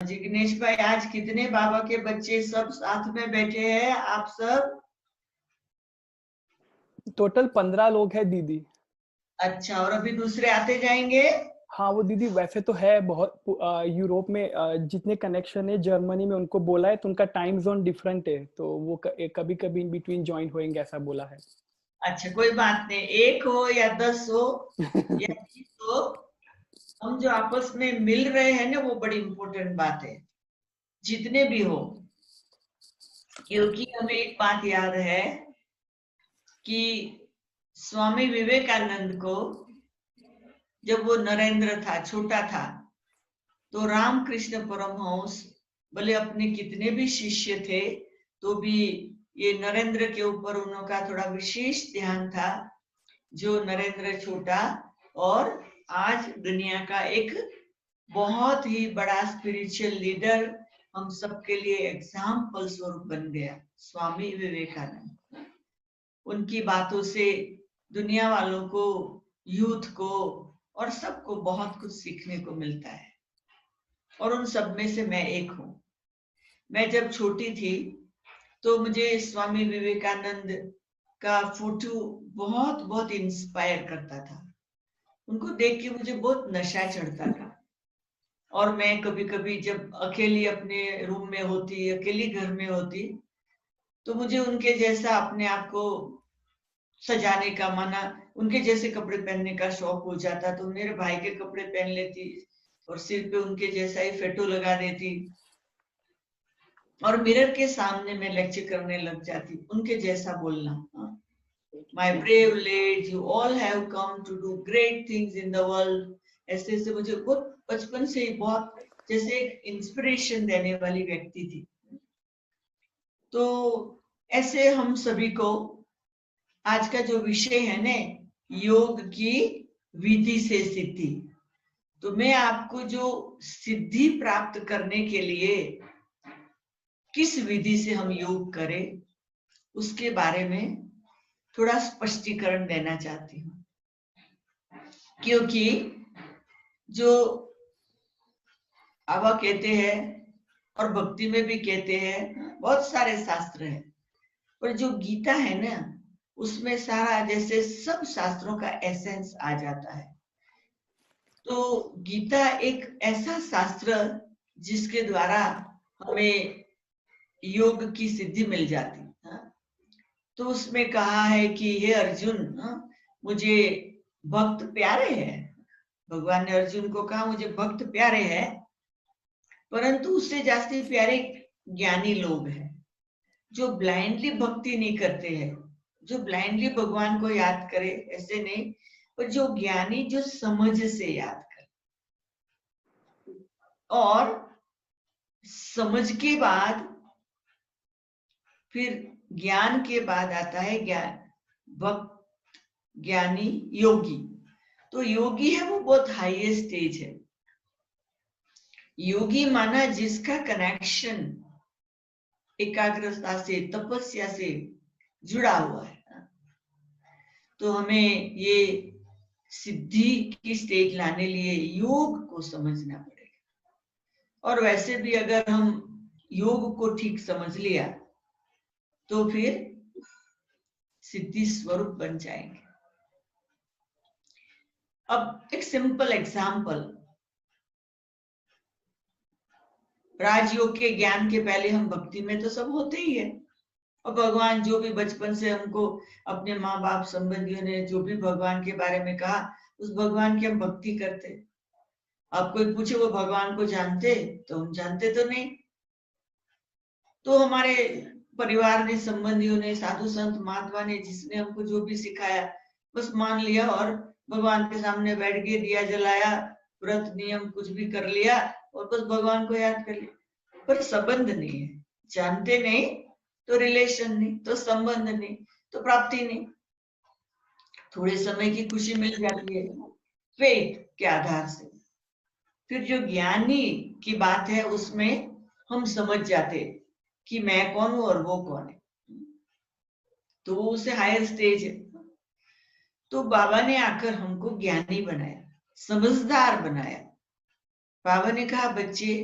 जिग्नेश भाई, आज कितने बाबा के बच्चे सब साथ में बैठे हैं आप सब? टोटल 15 लोग हैं दीदी। अच्छा, और अभी दूसरे आते जाएंगे? हाँ वो दीदी वैसे तो है बहुत यूरोप में जितने कनेक्शन है जर्मनी में उनको बोला है तो उनका टाइम जोन डिफरेंट है तो वो कभी कभी इन बिटवीन ज्वाइन होएंगे ऐसा बोला है। अच्छा, कोई बात नहीं, एक हो या 10 हो या 20 हो, हम जो आपस में मिल रहे हैं ना वो बड़ी इंपॉर्टेंट बात है, जितने भी हो। क्योंकि हमें एक बात याद है कि स्वामी विवेकानंद को जब वो नरेंद्र था, छोटा था, तो रामकृष्ण परमहंस भले अपने कितने भी शिष्य थे तो भी ये नरेंद्र के ऊपर उनका थोड़ा विशेष ध्यान था। जो नरेंद्र छोटा और आज दुनिया का एक बहुत ही बड़ा स्पिरिचुअल लीडर, हम सबके लिए एग्जाम्पल स्वरूप बन गया, स्वामी विवेकानंद। उनकी बातों से दुनिया वालों को, यूथ को और सबको बहुत कुछ सीखने को मिलता है, और उन सब में से मैं एक हूं। मैं जब छोटी थी तो मुझे स्वामी विवेकानंद का फोटो बहुत बहुत इंस्पायर करता था। उनको देख के मुझे बहुत नशा चढ़ता था, और मैं कभी कभी जब अकेली अपने रूम में होती, अकेली घर में होती, तो मुझे उनके जैसा अपने आप को सजाने का, माना उनके जैसे कपड़े पहनने का शौक हो जाता। तो मेरे भाई के कपड़े पहन लेती और सिर पे उनके जैसा ही फेटो लगा देती, और मिरर के सामने मैं लेक्चर करने लग जाती, उनके जैसा बोलना। My brave ladies, you all have come to do great things in the world. ऐसे ऐसे मुझे बहुत बचपन से ही बहुत जैसे एक इंस्पिरेशन देने वाली व्यक्ति थी। तो ऐसे हम सभी को आज का जो विषय है ना, योग की विधि से सिद्धि, तो मैं आपको जो सिद्धि प्राप्त करने के लिए किस विधि से हम योग करें उसके बारे में थोड़ा स्पष्टीकरण देना चाहती हूँ। क्योंकि जो बाबा कहते हैं और भक्ति में भी कहते हैं, बहुत सारे शास्त्र हैं, पर जो गीता है ना उसमें सारा जैसे सब शास्त्रों का एसेंस आ जाता है। तो गीता एक ऐसा शास्त्र जिसके द्वारा हमें योग की सिद्धि मिल जाती है। तो उसमें कहा है कि हे अर्जुन, मुझे भक्त प्यारे हैं। भगवान ने अर्जुन को कहा मुझे भक्त प्यारे हैं, परंतु उससे जास्ती प्यारे ज्ञानी लोग हैं जो ब्लाइंडली भक्ति नहीं करते हैं, जो ब्लाइंडली भगवान को याद करे, ऐसे नहीं, पर जो ज्ञानी, जो समझ से याद करे। और समझ के बाद फिर ज्ञान के बाद आता है ज्ञान, भक्त, ज्ञानी, योगी। तो योगी है वो बहुत हाईएस्ट स्टेज है। योगी माना जिसका कनेक्शन एकाग्रता से, तपस्या से जुड़ा हुआ है। तो हमें ये सिद्धि की स्टेज लाने लिए योग को समझना पड़ेगा, और वैसे भी अगर हम योग को ठीक समझ लिया तो फिर सिद्धि स्वरूप बन जाएंगे। अब एक सिंपल एग्जाम्पल, राजयोग के ज्ञान के पहले हम भक्ति में तो सब होते ही है, और भगवान जो भी बचपन से हमको अपने माँ बाप संबंधियों ने जो भी भगवान के बारे में कहा, उस भगवान की हम भक्ति करते। अब कोई पूछे वो भगवान को जानते, तो हम जानते तो नहीं। तो हमारे परिवार ने, संबंधियों ने, साधु संत महात्मा ने, जिसने हमको जो भी सिखाया बस मान लिया, और भगवान के सामने बैठ के दिया जलाया, व्रत नियम कुछ भी कर लिया, और बस भगवान को याद कर लिया। पर संबंध नहीं है, जानते नहीं तो रिलेशन नहीं, तो संबंध नहीं, तो प्राप्ति नहीं। थोड़े समय की खुशी मिल जाती है फेथ के आधार से, फिर जो ज्ञानी की बात है उसमें हम समझ जाते कि मैं कौन हूं और वो कौन है, तो वो उसे हायर स्टेज है। तो बाबा ने आकर हमको ज्ञानी बनाया, समझदार बनाया। बाबा ने कहा बच्चे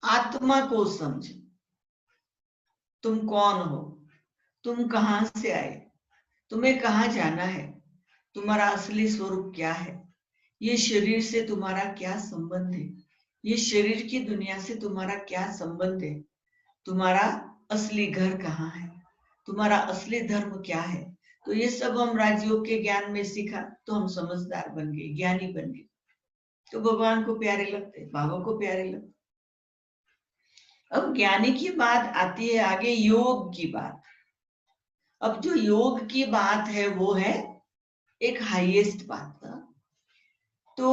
आत्मा को समझो। तुम कौन हो, तुम कहां से आए, तुम्हें कहां जाना है, तुम्हारा असली स्वरूप क्या है, ये शरीर से तुम्हारा क्या संबंध है, ये शरीर की दुनिया से तुम्हारा क्या संबंध है, तुम्हारा असली घर कहाँ है, तुम्हारा असली धर्म क्या है। तो ये सब हम राजयोग के ज्ञान में सीखा तो हम समझदार बन गए, ज्ञानी बन गए, तो भगवान को प्यारे लगते, बाबा को प्यारे लगते। अब ज्ञानी की बात आती है आगे योग की बात। अब जो योग की बात है वो है एक हाईएस्ट बात। तो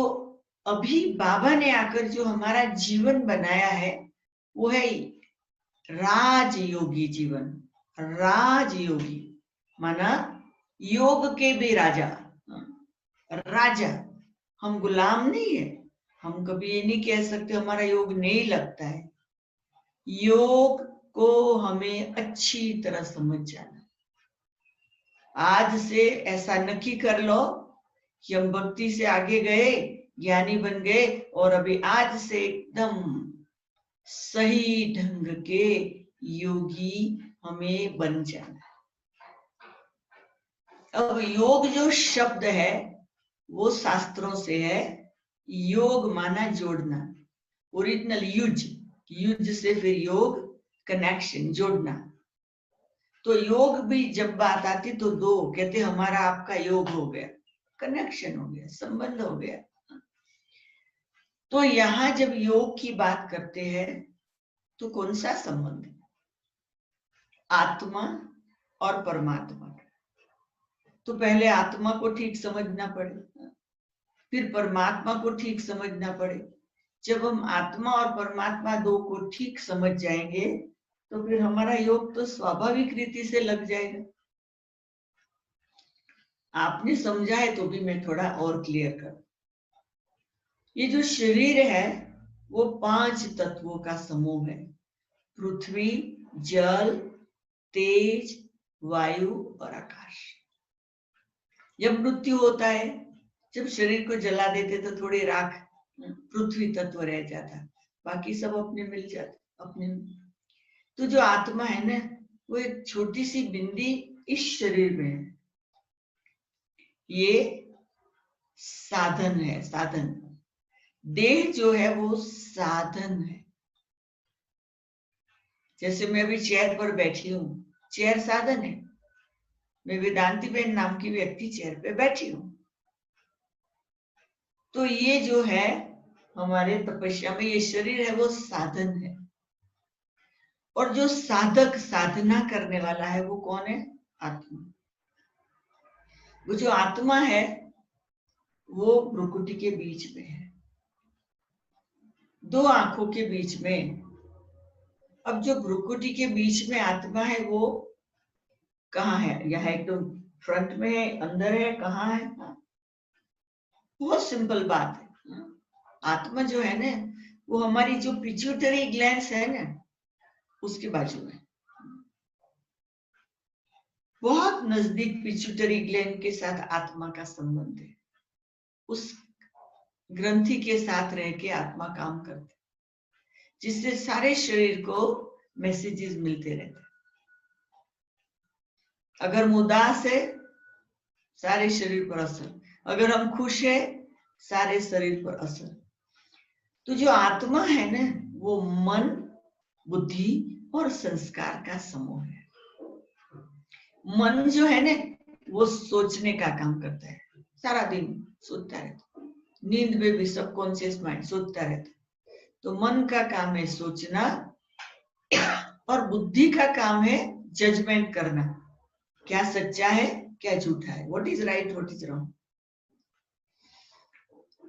अभी बाबा ने आकर जो हमारा जीवन बनाया है वो है राजयोगी जीवन। राजयोगी माना योग के भी राजा। राजा, हम गुलाम नहीं है। हम कभी ये नहीं कह सकते हमारा योग नहीं लगता है। योग को हमें अच्छी तरह समझ जाना। आज से ऐसा नक्की कर लो कि हम भक्ति से आगे गए, ज्ञानी बन गए, और अभी आज से एकदम सही ढंग के योगी हमें बन जाना। अब योग जो शब्द है वो शास्त्रों से है। योग माना जोड़ना, ओरिजिनल युज, युज से फिर योग, कनेक्शन, जोड़ना। तो योग भी जब बात आती तो दो कहते हमारा आपका योग हो गया, कनेक्शन हो गया, संबंध हो गया। तो यहां जब योग की बात करते हैं तो कौन सा संबंध है? आत्मा और परमात्मा। तो पहले आत्मा को ठीक समझना पड़े, फिर परमात्मा को ठीक समझना पड़े। जब हम आत्मा और परमात्मा दो को ठीक समझ जाएंगे तो फिर हमारा योग तो स्वाभाविक रीति से लग जाएगा। आपने समझा है तो भी मैं थोड़ा और क्लियर करूं। ये जो शरीर है वो 5 तत्वों का समूह है। पृथ्वी, जल, तेज, वायु और आकाश। जब मृत्यु होता है, जब शरीर को जला देते तो थोड़ी राख पृथ्वी तत्व रह जाता, बाकी सब अपने मिल जाते अपने। तो जो आत्मा है ना वो एक छोटी सी बिंदी इस शरीर में है। ये साधन है, साधन। देह जो है वो साधन है। जैसे मैं अभी चेयर पर बैठी हूं, चेयर साधन है। मैं वेदांती बेन नाम की व्यक्ति चेयर पे बैठी हूं। तो ये जो है हमारे तपस्या में ये शरीर है वो साधन है। और जो साधक, साधना करने वाला है वो कौन है? आत्मा। वो जो आत्मा है वो भ्रुकुटी के बीच में है, 2 आंखों के बीच में। अब जो भ्रुकुटी के बीच में आत्मा है वो कहाँ है? यह एकदम फ्रंट में है, अंदर है, कहाँ है? बहुत सिंपल बात है। आत्मा जो है ना वो हमारी जो पिट्यूटरी ग्लैंड्स है ना उसके बाजू में, बहुत नजदीक पिट्यूटरी ग्लैंड के साथ आत्मा का संबंध है। उस ग्रंथि के साथ रह के आत्मा काम करते, जिससे सारे शरीर को मैसेजेस मिलते रहते। अगर हम उदास है सारे शरीर पर असर, अगर हम खुश है सारे शरीर पर असर। तो जो आत्मा है ना वो मन, बुद्धि और संस्कार का समूह है। मन जो है ना वो सोचने का काम करता है, सारा दिन सोचता रहता, नींद में भी सबकॉन्शियस माइंड सोचता रहता। तो मन का काम है सोचना और बुद्धि का काम है जजमेंट करना, क्या सच्चा है क्या झूठा है, what is right what is wrong.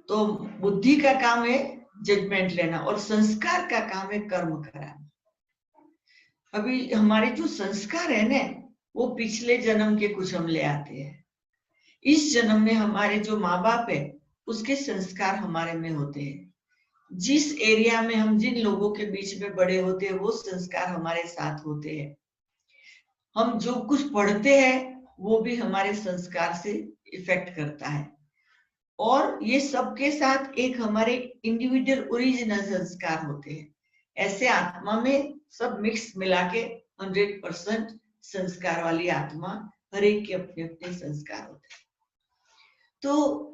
तो बुद्धि का काम है जजमेंट लेना और संस्कार का काम है कर्म कराना। अभी हमारे जो संस्कार है ना वो पिछले जन्म के कुछ हम ले आते हैं। इस जन्म में हमारे जो माँ बाप है उसके संस्कार हमारे में होते हैं। जिस एरिया में हम जिन लोगों के बीच में बड़े होते हैं वो संस्कार हमारे साथ होते हैं। हम जो कुछ पढ़ते हैं वो भी हमारे संस्कार से इफेक्ट करता है। और ये सबके साथ एक हमारे इंडिविजुअल ओरिजिनल संस्कार होते हैं। ऐसे आत्मा में सब मिक्स मिला के 100% संस्कार वाली आत्मा, हर एक के अपने अपने संस्कार होते हैं। तो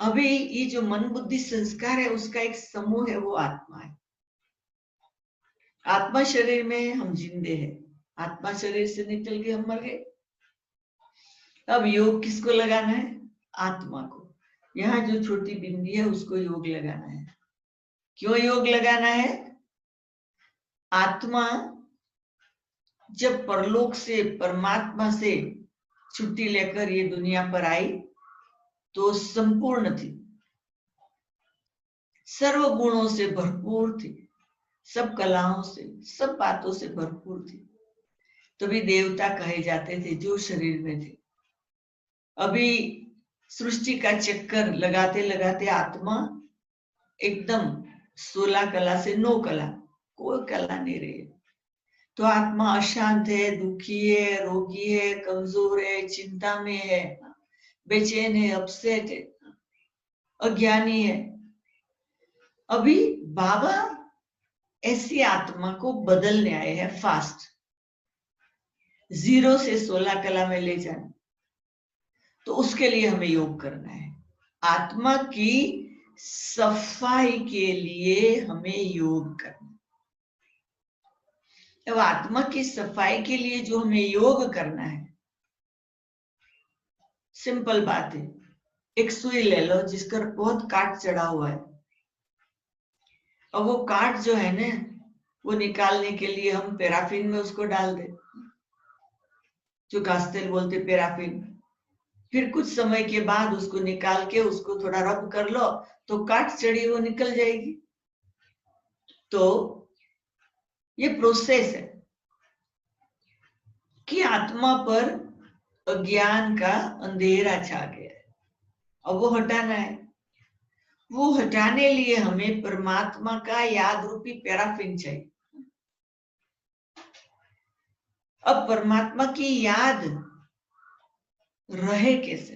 अभी ये जो मन बुद्धि संस्कार है उसका एक समूह है, वो आत्मा है। आत्मा शरीर में हम जिंदे हैं, आत्मा शरीर से निकल के हम मर गए। अब योग किसको लगाना है? आत्मा को। यहाँ जो छोटी बिंदी है उसको योग लगाना है। क्यों योग लगाना है? आत्मा जब परलोक से, परमात्मा से छुट्टी लेकर ये दुनिया पर आई तो संपूर्ण थी, सर्व गुणों से भरपूर थी, सब कलाओं से, सब बातों से भरपूर थी। तभी देवता कहे जाते थे जो शरीर में थे। अभी सृष्टि का चक्कर लगाते लगाते आत्मा एकदम 16 कला से 9 कला, कोई कला नहीं रही। तो आत्मा अशांत है, दुखी है, रोगी है, कमजोर है, चिंता में है, बेचैन है, अपसेट है, अज्ञानी है। अभी बाबा ऐसी आत्मा को बदलने आए हैं फास्ट, 0 से 16 कला में ले जाना। तो उसके लिए हमें योग करना है। आत्मा की सफाई के लिए हमें योग करना है। अब आत्मा की सफाई के लिए जो हमें योग करना है, सिंपल बात है। एक सुई ले लो जिसका बहुत काट चढ़ा हुआ है, और वो काट जो है ना, वो निकालने के लिए हम पैराफिन में उसको डाल दे, जो कास्तेल बोलते पैराफिन। फिर कुछ समय के बाद उसको निकाल के उसको थोड़ा रब कर लो तो काट चढ़ी वो निकल जाएगी। तो ये प्रोसेस है कि आत्मा पर अज्ञान का अंधेरा छा गया है, और वो हटाना है। वो हटाने लिए हमें परमात्मा का याद रूपी पैराफिन चाहिए। अब परमात्मा की याद रहे कैसे?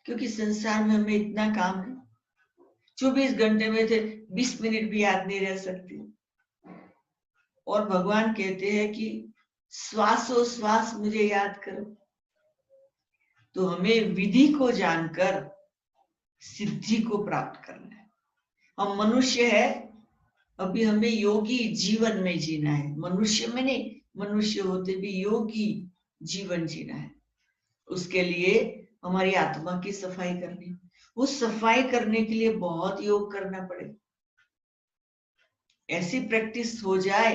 क्योंकि संसार में हमें इतना काम है, 24 घंटे में से 20 मिनट भी याद नहीं रह सकती। और भगवान कहते हैं कि श्वासोश्वास मुझे याद करो। तो हमें विधि को जानकर सिद्धि को प्राप्त करना है। हम मनुष्य है, अभी हमें योगी जीवन में जीना है। मनुष्य में नहीं, मनुष्य होते भी योगी जीवन जीना है। उसके लिए हमारी आत्मा की सफाई करनी। उस सफाई करने के लिए बहुत योग करना पड़ेगा। ऐसी प्रैक्टिस हो जाए,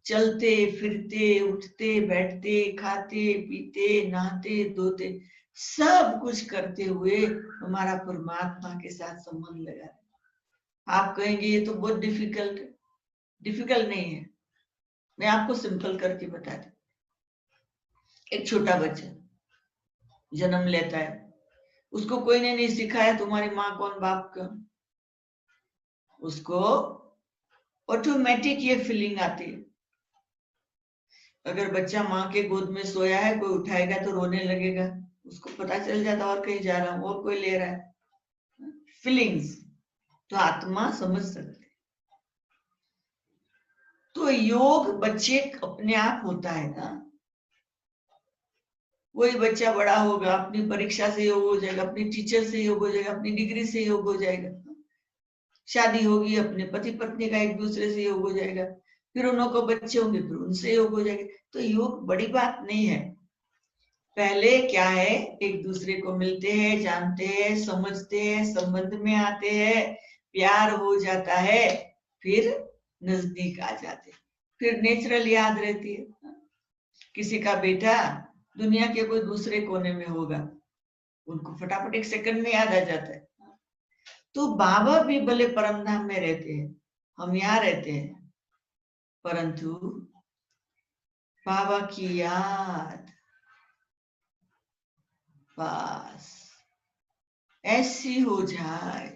चलते फिरते, उठते बैठते, खाते पीते, नहाते धोते, सब कुछ करते हुए हमारा परमात्मा के साथ संबंध लगा। आप कहेंगे ये तो बहुत डिफिकल्ट है। डिफिकल्ट नहीं है, मैं आपको सिंपल करके बता दूं। एक छोटा बच्चा जन्म लेता है, उसको कोई ने नहीं सिखाया तुम्हारी माँ कौन बाप कौन, उसको ऑटोमेटिक ये फीलिंग आती है। अगर बच्चा माँ के गोद में सोया है, कोई उठाएगा तो रोने लगेगा, उसको पता चल जाता और कहीं जा रहा हूं और कोई ले रहा है। फीलिंग्स तो आत्मा समझ सकती। तो योग बच्चे अपने आप होता है ना। वही बच्चा बड़ा होगा, अपनी परीक्षा से योग हो जाएगा, अपनी टीचर से योग हो जाएगा, अपनी डिग्री से योग हो जाएगा, शादी होगी, अपने पति पत्नी का एक दूसरे से योग हो जाएगा, फिर उन्हों को बच्चे होंगे, फिर उनसे योग हो जाएगा। तो योग बड़ी बात नहीं है। पहले क्या है, एक दूसरे को मिलते हैं, जानते हैं, समझते हैं, संबंध में आते हैं, प्यार हो जाता है, फिर नजदीक आ जाते, फिर नेचुरल याद रहती है। किसी का बेटा दुनिया के कोई दूसरे कोने में होगा, उनको फटाफट एक सेकंड में याद आ जाता है। तो बाबा भी भले परमधाम में रहते हैं, हम यहाँ रहते हैं, परंतु बाबा की याद बस ऐसी हो जाए,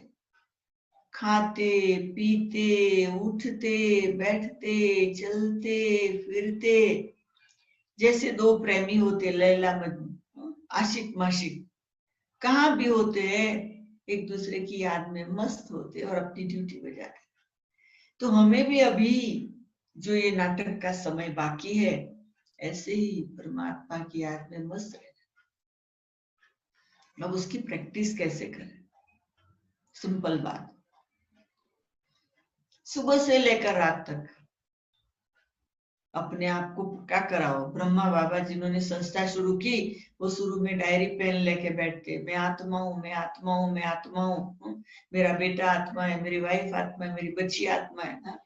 खाते पीते, उठते बैठते, चलते फिरते, जैसे दो प्रेमी होते, लैला मजनू, आशिक माशिक, कहाँ भी होते हैं, एक दूसरे की याद में मस्त होते और अपनी ड्यूटी बजाते। तो हमें भी अभी जो ये नाटक का समय बाकी है, ऐसे ही परमात्मा की याद में मस्त रहना। अब उसकी प्रैक्टिस कैसे करें? सिंपल बात, सुबह से लेकर रात तक अपने आप को पक्का कराओ। ब्रह्मा बाबा जिन्होंने संस्था शुरू की, वो शुरू में डायरी पेन लेके बैठते, मैं आत्मा हूँ, मैं आत्मा हूँ, मैं आत्मा हूँ, मेरा बेटा आत्मा है, मेरी वाइफ आत्मा है, मेरी बच्ची आत्मा है ना?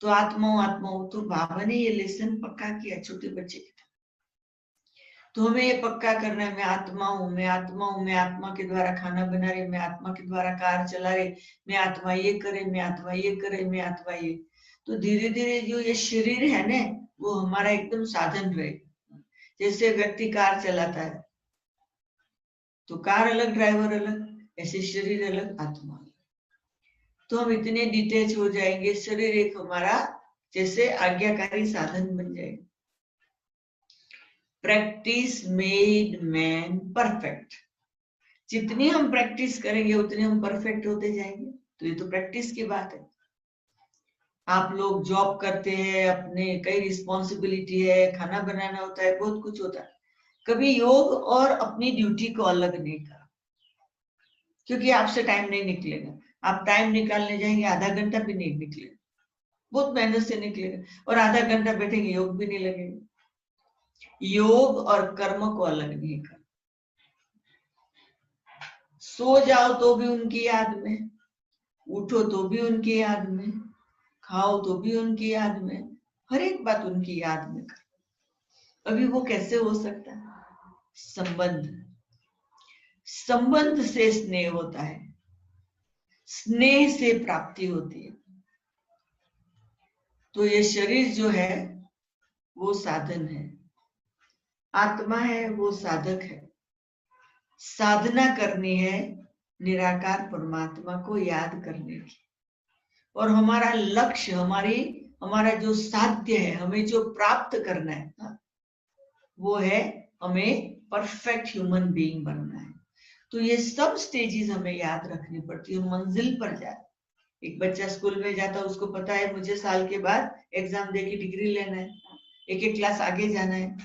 तो आत्मा हूँ। तो बाबा ने ये लेसन पक्का किया छोटे बच्चे की तरह। तो हमें ये पक्का करना है, मैं आत्मा हूँ, मैं आत्मा हूँ, मैं आत्मा के द्वारा खाना बना रही, मैं आत्मा के द्वारा कार चला रही, मैं आत्मा ये करे, मैं आत्मा ये करे, मैं आत्मा ये। तो धीरे धीरे जो ये शरीर है ना, वो हमारा एकदम साधन रहे। जैसे व्यक्ति कार चलाता है, तो कार अलग, ड्राइवर अलग, ऐसे शरीर अलग, आत्मा अलग। तो हम इतने डिटेच हो जाएंगे, शरीर एक हमारा जैसे आज्ञाकारी साधन बन जाएगा। Practice made man perfect. जितनी हम प्रैक्टिस करेंगे उतने हम परफेक्ट होते जाएंगे। तो ये तो प्रैक्टिस की बात है। आप लोग जॉब करते हैं, अपने कई रिस्पॉन्सिबिलिटी है, खाना बनाना होता है, बहुत कुछ होता है। कभी योग और अपनी ड्यूटी को अलग नहीं करा, क्योंकि आपसे टाइम नहीं निकलेगा। आप टाइम निकालने जाएंगे, आधा घंटा भी नहीं निकलेगा, बहुत मेहनत से निकलेगा, और आधा घंटा बैठेंगे योग भी नहीं लगेगा। योग और कर्म को अलग नहीं कर। सो जाओ तो भी उनकी याद में, उठो तो भी उनकी याद में, खाओ तो भी उनकी याद में, हर एक बात उनकी याद में कर। अभी वो कैसे हो सकता है? संबंध से स्नेह होता है, स्नेह से प्राप्ति होती है। तो ये शरीर जो है वो साधन है, आत्मा है वो साधक है। साधना करनी है निराकार परमात्मा को याद करने की, और हमारा लक्ष्य, हमारा जो साध्य है, हमें जो प्राप्त करना है वो है हमें परफेक्ट ह्यूमन बीइंग बनना है। तो ये सब स्टेजेस हमें याद रखनी पड़ती है, मंजिल पर जाए। एक बच्चा स्कूल में जाता है, उसको पता है मुझे साल के बाद एग्जाम दे के डिग्री लेना है, एक एक क्लास आगे जाना है।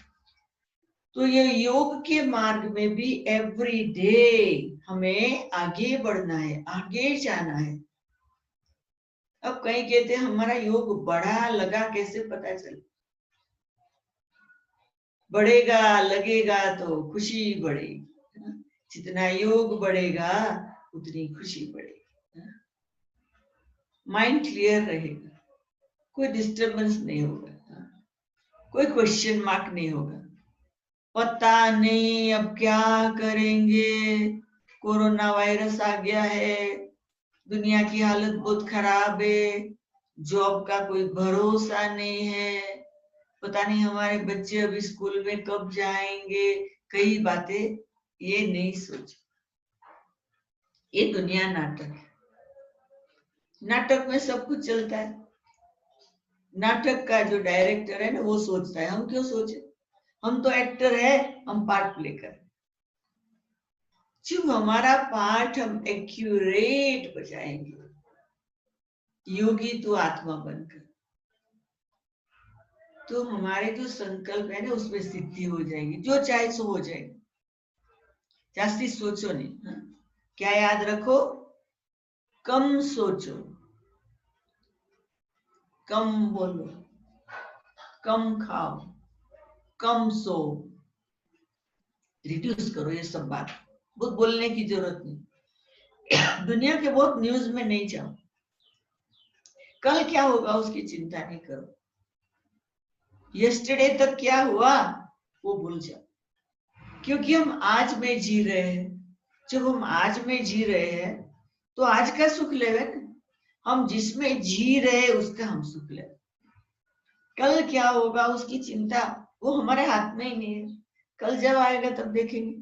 तो ये योग के मार्ग में भी एवरी डे हमें आगे बढ़ना है, आगे जाना है। अब कहीं कहते हैं हमारा योग बढ़ा लगा, कैसे पता चले? बढ़ेगा लगेगा तो खुशी बढ़ेगी, जितना योग बढ़ेगा उतनी खुशी बढ़ेगी। माइंड क्लियर रहेगा, कोई डिस्टरबेंस नहीं होगा, कोई क्वेश्चन मार्क नहीं होगा। पता नहीं अब क्या करेंगे, कोरोना वायरस आ गया है, दुनिया की हालत बहुत खराब है, जॉब का कोई भरोसा नहीं है, पता नहीं हमारे बच्चे अभी स्कूल में कब जाएंगे, कई बातें ये नहीं सोच। ये दुनिया नाटक है, नाटक में सब कुछ चलता है। नाटक का जो डायरेक्टर है ना, वो सोचता है, हम क्यों सोचे? हम तो एक्टर है, हम पार्ट प्ले कर। जब हमारा पार्ट हम एक्यूरेट बजाएंगे, योगी तो आत्मा बनकर, तो हमारे जो संकल्प है ना उसमें सिद्धि हो जाएगी, जो चाहे सो हो जाएगी। जास्ती सोचो नहीं, हाँ? क्या याद रखो? कम सोचो, कम बोलो, कम खाओ, कम सो, रिड्यूस करो ये सब बात। बहुत बोलने की जरूरत नहीं, दुनिया के बहुत न्यूज में नहीं जाओ, कल क्या होगा उसकी चिंता नहीं करो, यस्टरडे तक क्या हुआ वो भूल जाओ, क्योंकि हम आज में जी रहे हैं। जब हम आज में जी रहे हैं तो आज का सुख लेवे ना, हम जिसमें जी रहे उसका हम सुख ले। कल क्या होगा उसकी चिंता वो हमारे हाथ में ही नहीं है, कल जब आएगा तब देखेंगे,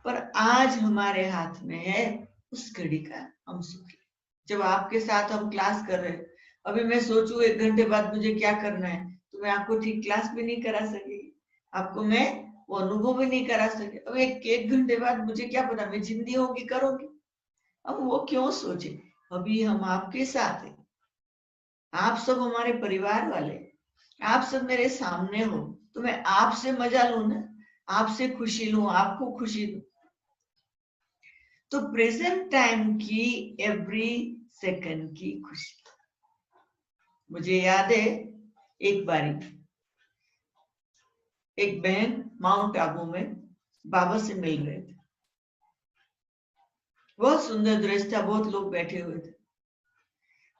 पर आज हमारे हाथ में है, उस घड़ी का हम सुख ले। जब आपके साथ हम क्लास कर रहे हैं, अभी मैं सोचूं 1 घंटे बाद मुझे क्या करना है, तो मैं आपको ठीक क्लास भी नहीं करा सकेगी, आपको मैं वो अनुभव भी नहीं करा सके। अब 1 घंटे बाद मुझे क्या पता मैं जिंदी होगी करूंगी, अब वो क्यों सोचे? अभी हम आपके साथ है, आप सब हमारे परिवार वाले, आप सब मेरे सामने हो, तो मैं आपसे मजा लूं ना, आपसे खुशी लूं, आपको खुशी दूं। तो प्रेजेंट टाइम की एवरी सेकंड की खुशी। मुझे याद है एक बारी एक बहन माउंट आबू में बाबा से मिल रहे थे। बहुत सुंदर दृश्य था, बहुत लोग बैठे हुए थे।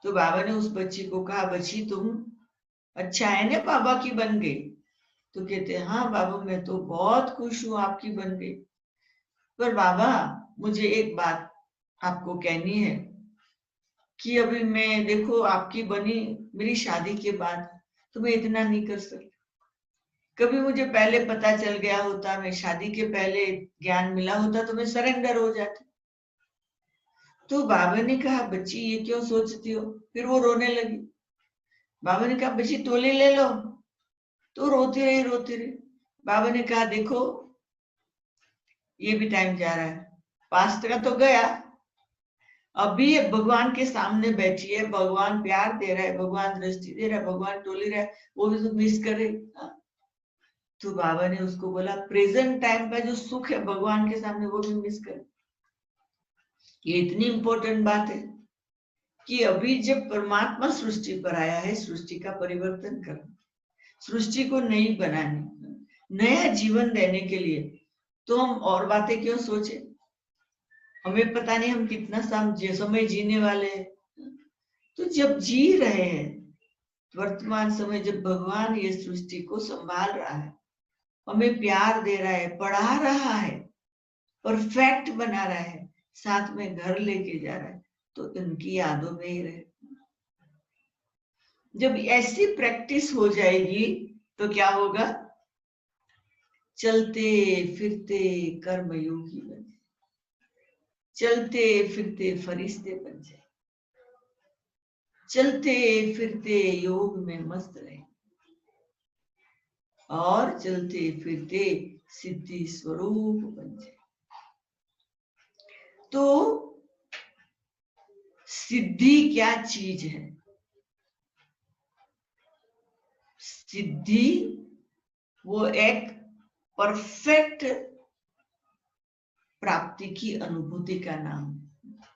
तो बाबा ने उस बच्ची को कहा, बच्ची तुम अच्छा है ना बाबा की बन गई? तो कहते हाँ बाबा मैं तो बहुत खुश हूं आपकी बन गई, पर बाबा मुझे एक बात आपको कहनी है कि अभी मैं देखो आपकी बनी मेरी शादी के बाद, तो मैं इतना नहीं कर सकती। कभी मुझे पहले पता चल गया होता, मैं शादी के पहले ज्ञान मिला होता, तो मैं सरेंडर हो जाती। तो बाबा ने कहा बच्ची ये क्यों सोचती हो? फिर वो रोने लगी। बाबा ने कहा बच्ची टोली ले लो। तो रोती रही। बाबा ने कहा देखो ये भी टाइम जा रहा है, पास्ट का तो गया, अभी ये भगवान के सामने बैठी है, भगवान प्यार दे रहा है, भगवान दृष्टि दे रहा है, भगवान टोली रहा है, वो भी तो मिस करे। तो बाबा ने उसको बोला प्रेजेंट टाइम का जो सुख है भगवान के सामने वो भी मिस करे। ये इतनी इंपॉर्टेंट बात है कि अभी जब परमात्मा सृष्टि पर आया है सृष्टि का परिवर्तन करना, सृष्टि को नई बनाने, नया जीवन देने के लिए, तो हम और बातें क्यों सोचे? हमें पता नहीं हम कितना समय जीने वाले हैं। तो जब जी रहे हैं वर्तमान समय, जब भगवान ये सृष्टि को संभाल रहा है, हमें प्यार दे रहा है, पढ़ा रहा है, परफेक्ट बना रहा है, साथ में घर लेके जा रहा है, तो इनकी यादों में ही रहे। जब ऐसी प्रैक्टिस हो जाएगी तो क्या होगा? चलते फिरते कर्मयोगी बन जाए, चलते फिरते फरिश्ते बन जाए, चलते फिरते योग में मस्त रहे, और चलते फिरते सिद्धि स्वरूप बन जाए। तो सिद्धि क्या चीज है? सिद्धि वो एक परफेक्ट प्राप्ति की अनुभूति का नाम है,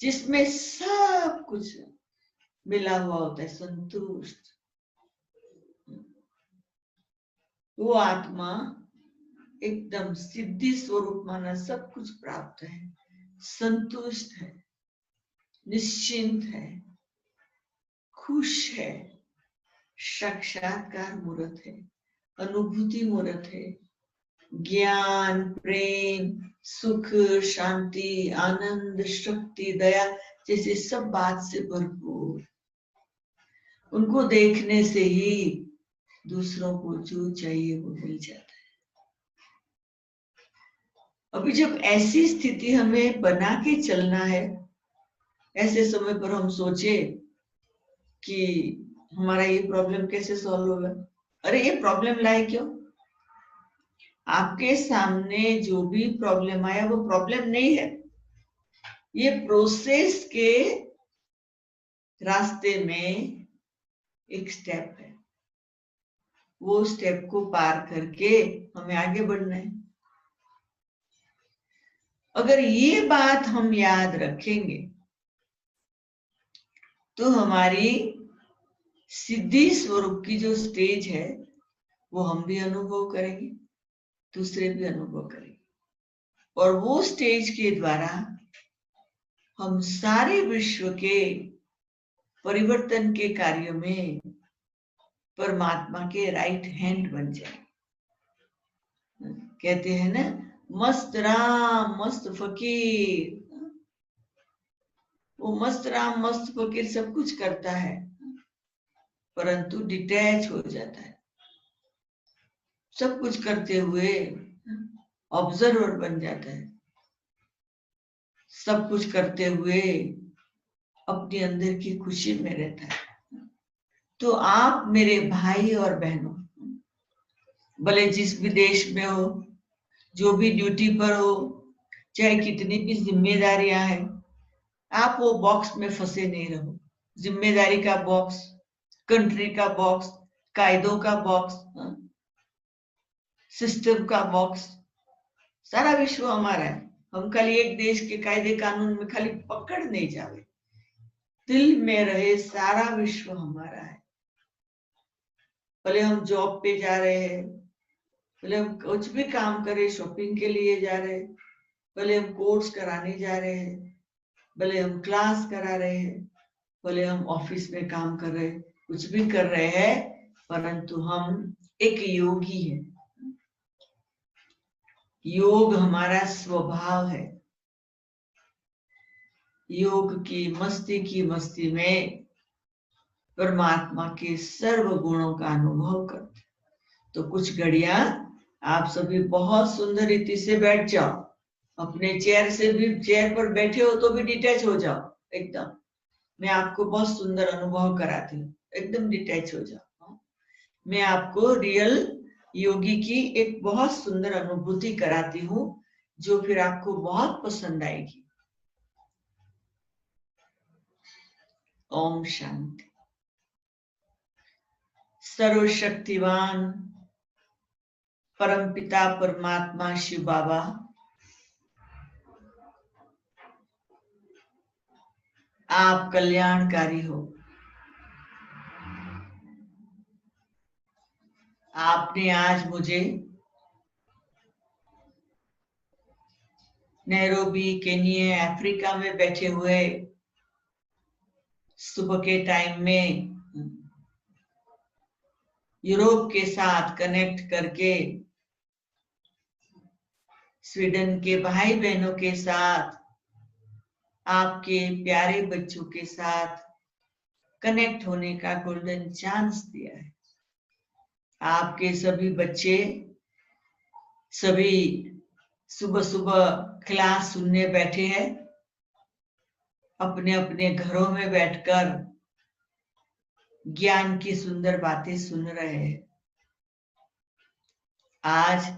जिसमें सब कुछ मिला हुआ होता है, संतुष्ट। वो आत्मा एकदम सिद्धि स्वरूप माना, सब कुछ प्राप्त है, संतुष्ट है, निश्चिंत है, खुश है, साक्षात्कार मूर्त है, अनुभूति मूर्त है, ज्ञान, प्रेम, सुख, शांति, आनंद, शक्ति, दया जैसे सब बात से भरपूर। उनको देखने से ही दूसरों को जो चाहिए वो मिल जाता है। अभी जब ऐसी स्थिति हमें बना के चलना है, ऐसे समय पर हम सोचे कि हमारा ये प्रॉब्लम कैसे सॉल्व होगा? अरे ये प्रॉब्लम लाए क्यों? आपके सामने जो भी प्रॉब्लम आया वो प्रॉब्लम नहीं है, ये प्रोसेस के रास्ते में एक स्टेप है। वो स्टेप को पार करके हमें आगे बढ़ना है। अगर ये बात हम याद रखेंगे तो हमारी सिद्धि स्वरूप की जो स्टेज है वो हम भी अनुभव करेंगे, दूसरे भी अनुभव करेंगे, और वो स्टेज के द्वारा हम सारे विश्व के परिवर्तन के कार्य में परमात्मा के राइट हैंड बन जाए। कहते हैं ना, मस्त राम मस्त फकीर। वो मस्त राम मस्त फकीर सब कुछ करता है, परंतु डिटैच हो जाता है। सब कुछ करते हुए ऑब्जर्वर बन जाता है, सब कुछ करते हुए अपने अंदर की खुशी में रहता है। तो आप मेरे भाई और बहनों, भले जिस भी देश में हो, जो भी ड्यूटी पर हो, चाहे कितनी भी जिम्मेदारियां हैं, आप वो बॉक्स में फंसे नहीं रहो। जिम्मेदारी का बॉक्स, कंट्री का बॉक्स, कायदों का बॉक्स, सिस्टम का बॉक्स, सारा विश्व हमारा है। हम खाली एक देश के कायदे कानून में खाली पकड़ नहीं जावे, दिल में रहे सारा विश्व हमारा है। भले हम जॉब पे जा रहे हैं, भले हम कुछ भी काम करे, शॉपिंग के लिए जा रहे हैं, भले हम कोर्स कराने जा रहे हैं, भले हम क्लास करा रहे हैं, भले हम ऑफिस में काम कर रहे हैं, कुछ भी कर रहे हैं, परंतु हम एक योगी हैं। योग हमारा स्वभाव है। योग की मस्ती में परमात्मा के सर्व गुणों का अनुभव करते। तो कुछ घड़ियां आप सभी बहुत सुंदर रीति से बैठ जाओ, अपने चेयर से भी, चेयर पर बैठे हो तो भी डिटैच हो जाओ एकदम। मैं आपको बहुत सुंदर अनुभव कराती हूँ, एकदम डिटैच हो जाओ। मैं आपको रियल योगी की एक बहुत सुंदर अनुभूति कराती हूँ, जो फिर आपको बहुत पसंद आएगी। ओम शांति। सर्वशक्तिवान परमपिता परमात्मा शिव बाबा आप कल्याणकारी हो। आपने आज मुझे नैरोबी केन्या अफ्रीका में बैठे हुए सुबह के टाइम में यूरोप के साथ कनेक्ट करके, स्वीडन के भाई बहनों के साथ, आपके प्यारे बच्चों के साथ कनेक्ट होने का गोल्डन चांस दिया है। आपके सभी बच्चे सभी सुबह सुबह क्लास सुनने बैठे हैं, अपने अपने घरों में बैठकर ज्ञान की सुंदर बातें सुन रहे हैं। आज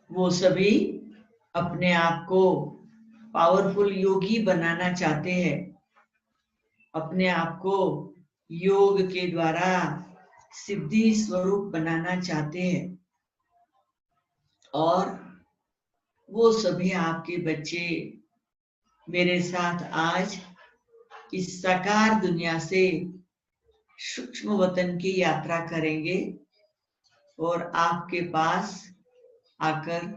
वो सभी अपने आप को पावरफुल योगी बनाना चाहते हैं, अपने आप को योग के द्वारा सिद्धि स्वरूप बनाना चाहते हैं। और वो सभी आपके बच्चे मेरे साथ आज इस साकार दुनिया से सूक्ष्म वतन की यात्रा करेंगे और आपके पास आकर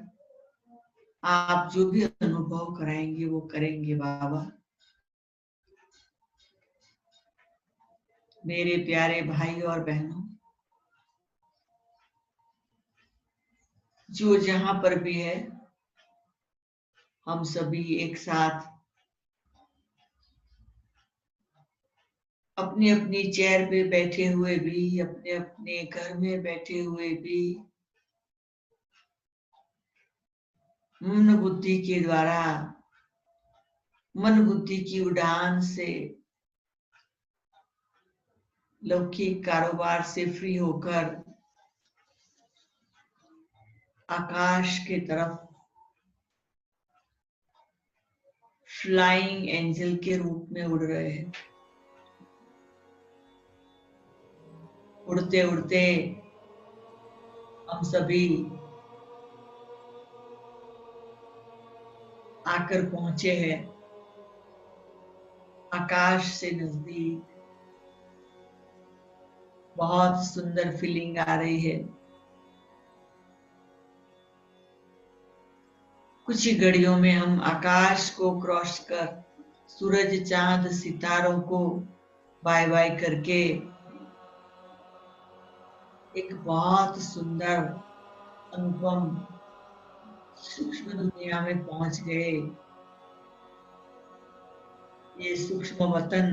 आप जो भी अनुभव कराएंगे वो करेंगे। बाबा, मेरे प्यारे भाई और बहनों, जो जहां पर भी है, हम सभी एक साथ अपनी अपनी चेयर पे बैठे हुए भी, अपने अपने घर में बैठे हुए भी, मन बुद्धि के द्वारा, मन बुद्धि की उड़ान से, लौकिक कारोबार से फ्री होकर आकाश के तरफ फ्लाइंग एंजल के रूप में उड़ रहे हैं। उड़ते उड़ते हम सभी आकर पहुंचे हैं आकाश से नजदीक। बहुत सुंदर फीलिंग आ रही है। कुछ ही घड़ियों में हम आकाश को क्रॉस कर सूरज चांद सितारों को बाय बाय करके एक बहुत सुंदर अनुपम सूक्ष्म दुनिया में पहुंच गए। ये सूक्ष्म वतन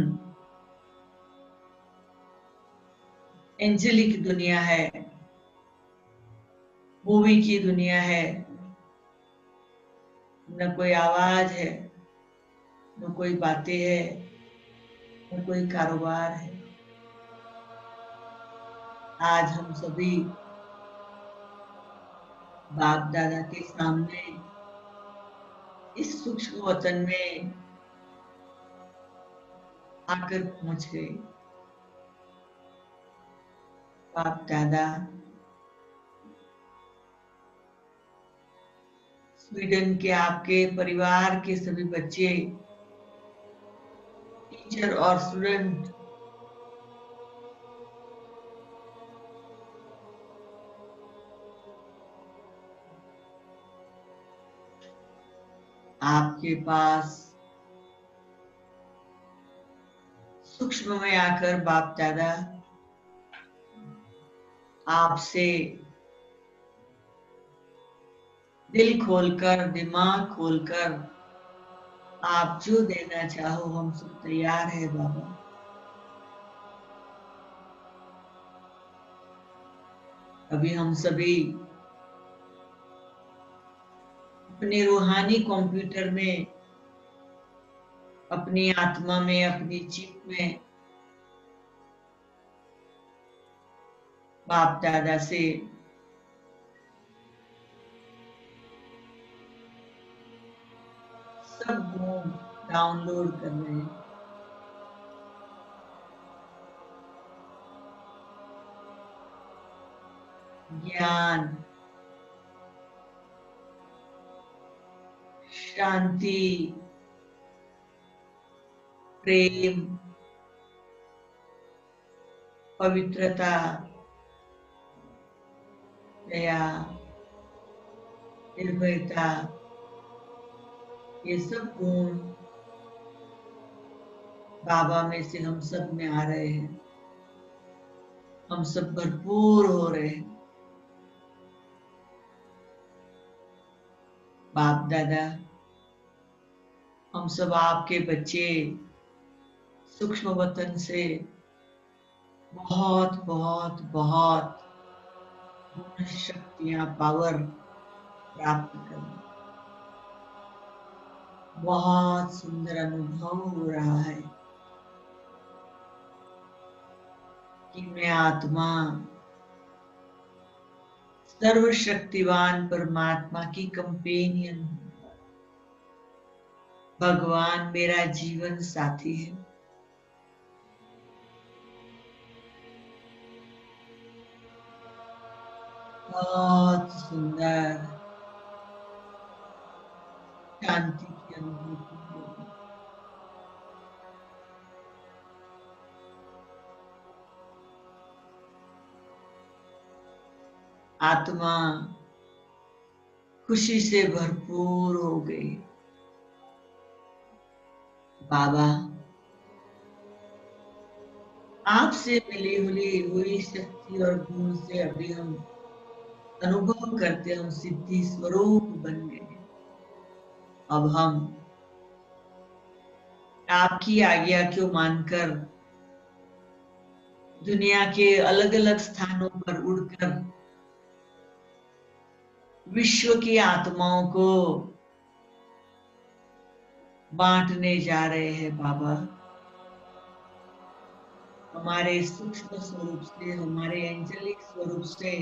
एंजेलिक दुनिया है, मूवी की दुनिया है। न कोई आवाज है, न कोई बातें है, न कोई कारोबार है। आज हम सभी बाप दादा के सामने इस सूक्ष्म वतन में आकर पहुंच गए। बाप दादा स्वीडन के आपके परिवार के सभी बच्चे, टीचर और स्टूडेंट आपके पास सूक्ष्म में आकर बाप दादा आपसे दिल खोलकर, दिमाग खोलकर आप जो देना चाहो हम सब तैयार है बाबा। अभी हम सभी अपने रूहानी कंप्यूटर में, अपनी आत्मा में, अपनी चिप में बाप दादा से सब गुण डाउनलोड कर रहे हैं। ज्ञान, शांति, प्रेम, पवित्रता, दया, निर्भयता, ये सब गुण बाबा में से हम सब में आ रहे हैं। हम सब भरपूर हो रहे हैं। बाप दादा हम सब आपके बच्चे सूक्ष्म वतन से बहुत बहुत बहुत गुण, शक्तियां, पावर प्राप्त करें। बहुत सुंदर अनुभव हो रहा है कि मैं आत्मा सर्वशक्तिवान परमात्मा की कंपेनियन हूं। भगवान मेरा जीवन साथी है। बहुत सुंदर शांति की अनुभूति होगी। आत्मा खुशी से भरपूर हो गई। बाबा आपसे मिली हुई शक्ति और गुण से अभी हम अनुभव करते, हम सिद्धि स्वरूप बन गए। अब हम आपकी आज्ञा को मानकर दुनिया के अलग अलग स्थानों पर उड़कर विश्व की आत्माओं को बांटने जा रहे हैं। बाबा हमारे सूक्ष्म स्वरूप से, हमारे एंजेलिक स्वरूप से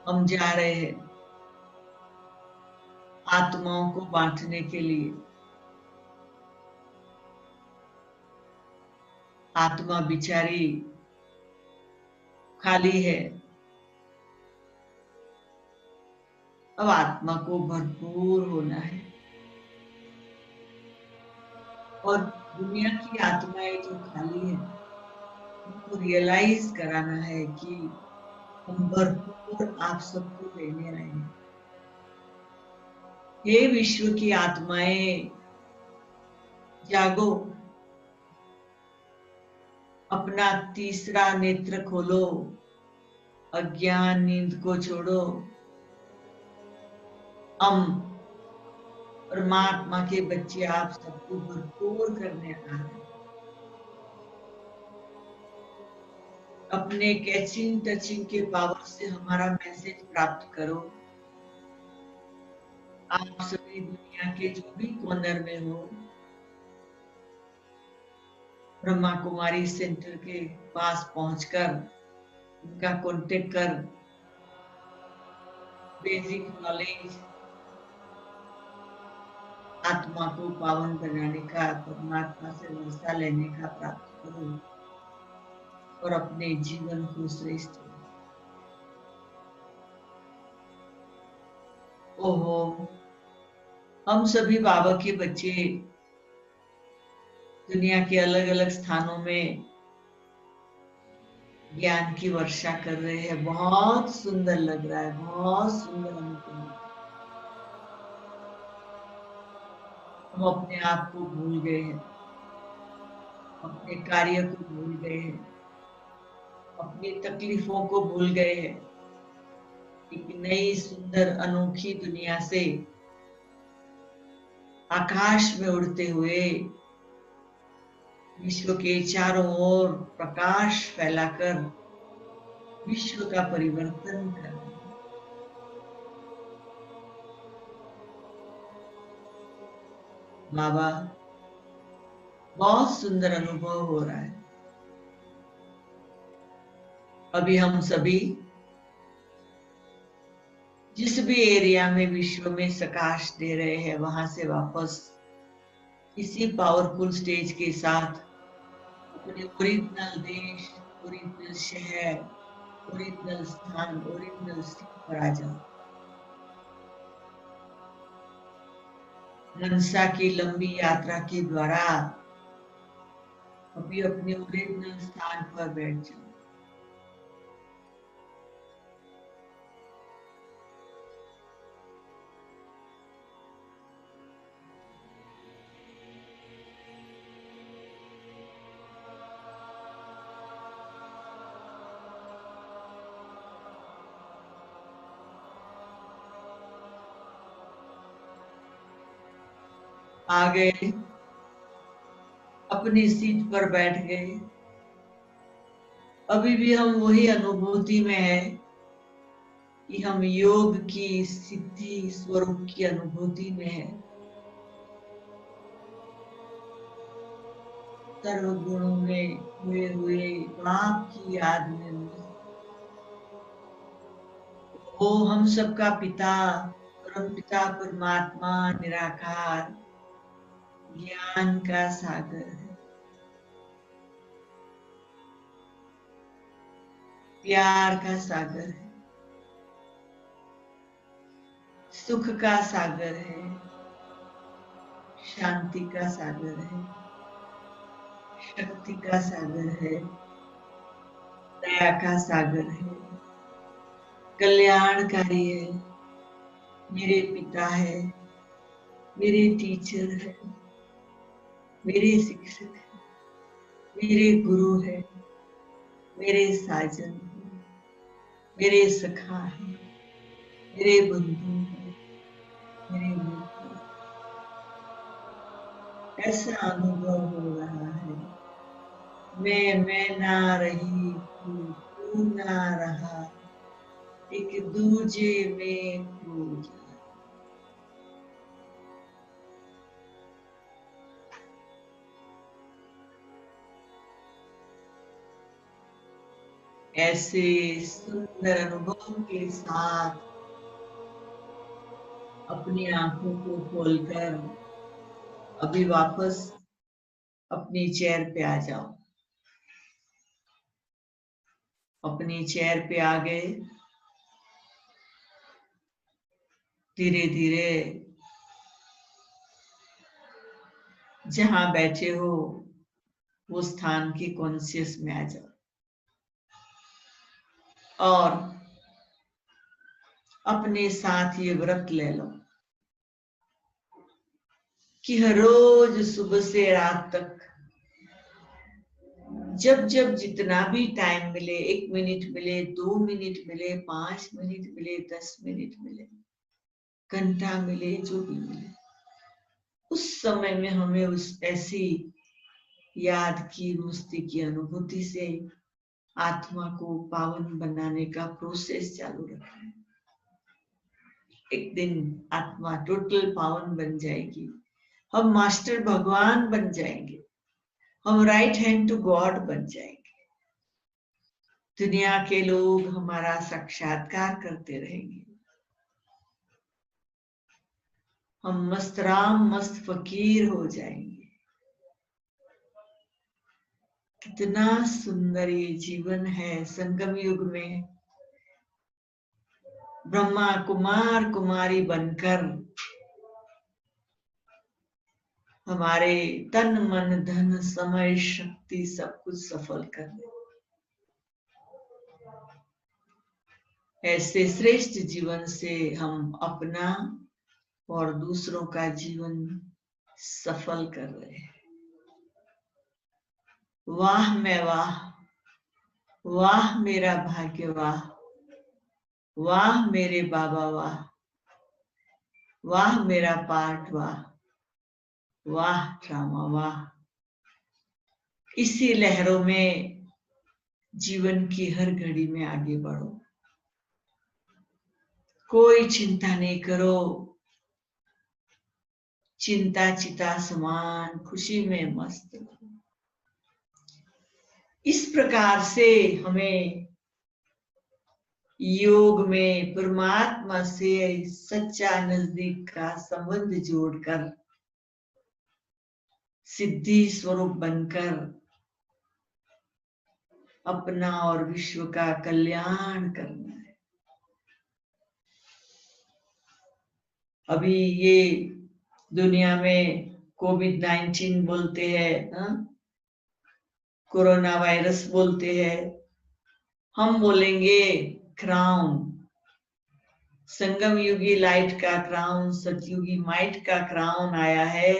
हम जा रहे हैं आत्माओं को बांटने के लिए। आत्मा बिचारी खाली है, अब आत्मा को भरपूर होना है और दुनिया की आत्माएं जो खाली है उनको रियलाइज कराना है कि हम भरपूर आप सबको देने आए हैं। हे विश्व की आत्माएं जागो, अपना तीसरा नेत्र खोलो, अज्ञान नींद को छोड़ो। हम परमात्मा के बच्चे आप सबको भरपूर करने आ रहे हैं। अपने कैचिंग टचिंग के पावर से हमारा मैसेज प्राप्त करो। आप सभी दुनिया के जो भी कॉर्नर में हो, ब्रह्मा कुमारी सेंटर के पास पहुंचकर उनका कांटेक्ट कर बेसिक नॉलेज आत्मा को पावन बनाने का, परमात्मा से वर्षा लेने का प्राप्त करो। और अपने जीवन को श्रेष्ठ बनाएं। ओहो, हम सभी बाबा के बच्चे दुनिया के अलग अलग स्थानों में ज्ञान की वर्षा कर रहे हैं। बहुत सुंदर लग रहा है, बहुत सुंदर अनुभव। हम अपने आप को भूल गए हैं, अपने कार्य को भूल गए हैं, अपनी तकलीफों को भूल गए हैं। एक नई सुंदर अनोखी दुनिया से आकाश में उड़ते हुए विश्व के चारों ओर प्रकाश फैलाकर विश्व का परिवर्तन कर रहे हैं। बाबा, बहुत सुंदर अनुभव हो रहा है। अभी हम सभी जिस भी एरिया में विश्व में प्रकाश दे रहे हैं, वहां से वापस इसी पावरफुल स्टेज के साथ अपने ओरिजिनल देश, ओरिजिनल शहर, ओरिजिनल स्थान, ओरिजिनल स्थिति पर आ जाओ। मनसा की लंबी यात्रा के द्वारा अभी अपने ओरिजिनल स्थान पर बैठ जाओ। आ गए, अपनी सीट पर बैठ गए। अभी भी हम वही अनुभूति में है कि हम योग की सिद्धि स्वरूप की अनुभूति में है। सर्व गुणों में हुए हुए बाप की याद में वो हम सबका पिता, परम पिता परमात्मा निराकार ज्ञान का सागर है, प्यार का सागर है, सुख का सागर है, शांति का सागर है, शक्ति का सागर है, दया का सागर है, कल्याणकारी है, मेरे पिता है, मेरे टीचर है, मेरे शिक्षक है, मेरे गुरु है, मेरे साजन है, मेरे सखा है, मेरे बंधु है, मेरे मित्र। ऐसा अनुभव हो रहा है। मैं ना रही, तू ना रहा, एक दूजे में खो जा। ऐसे सुंदर अनुभव के साथ अपनी आंखों को खोलकर अभी वापस अपनी चेयर पे आ जाओ। अपनी चेयर पे आ गए, धीरे धीरे जहां बैठे हो वो स्थान की कॉन्शियस में आ जाओ और अपने साथ ये व्रत ले लो कि हर रोज सुबह से रात तक जब जब जितना भी टाइम मिले, 1 मिनट मिले, 2 मिनट मिले, 5 मिनट मिले, 10 मिनट मिले, घंटा मिले, जो भी मिले, उस समय में हमें उस ऐसी याद की मस्ती की अनुभूति से आत्मा को पावन बनाने का प्रोसेस चालू रखना है। एक दिन आत्मा टोटल पावन बन जाएगी, हम मास्टर भगवान बन जाएंगे, हम राइट हैंड टू गॉड बन जाएंगे। दुनिया के लोग हमारा साक्षात्कार करते रहेंगे। हम मस्त राम मस्त फकीर हो जाएंगे। कितना सुंदर ये जीवन है। संगम युग में ब्रह्मा कुमार कुमारी बनकर हमारे तन मन धन समय शक्ति सब कुछ सफल कर दे। ऐसे श्रेष्ठ जीवन से हम अपना और दूसरों का जीवन सफल कर रहे हैं। वाह मैं वाह, वाह मेरा भाग्य वाह, वाह मेरे बाबा वाह, वाह मेरा पाठ वाह, वाह रामा वाह। इसी लहरों में जीवन की हर घड़ी में आगे बढ़ो। कोई चिंता नहीं करो, चिंता चिता समान खुशी में मस्त रहो। इस प्रकार से हमें योग में परमात्मा से सच्चा नजदीक का संबंध जोड़कर सिद्धि स्वरूप बनकर अपना और विश्व का कल्याण करना है। अभी ये दुनिया में कोविड-19 बोलते हैं, कोरोना वायरस बोलते हैं, हम बोलेंगे क्राउन। संगम युगी लाइट का क्राउन, सतयुगी माइट का क्राउन आया है,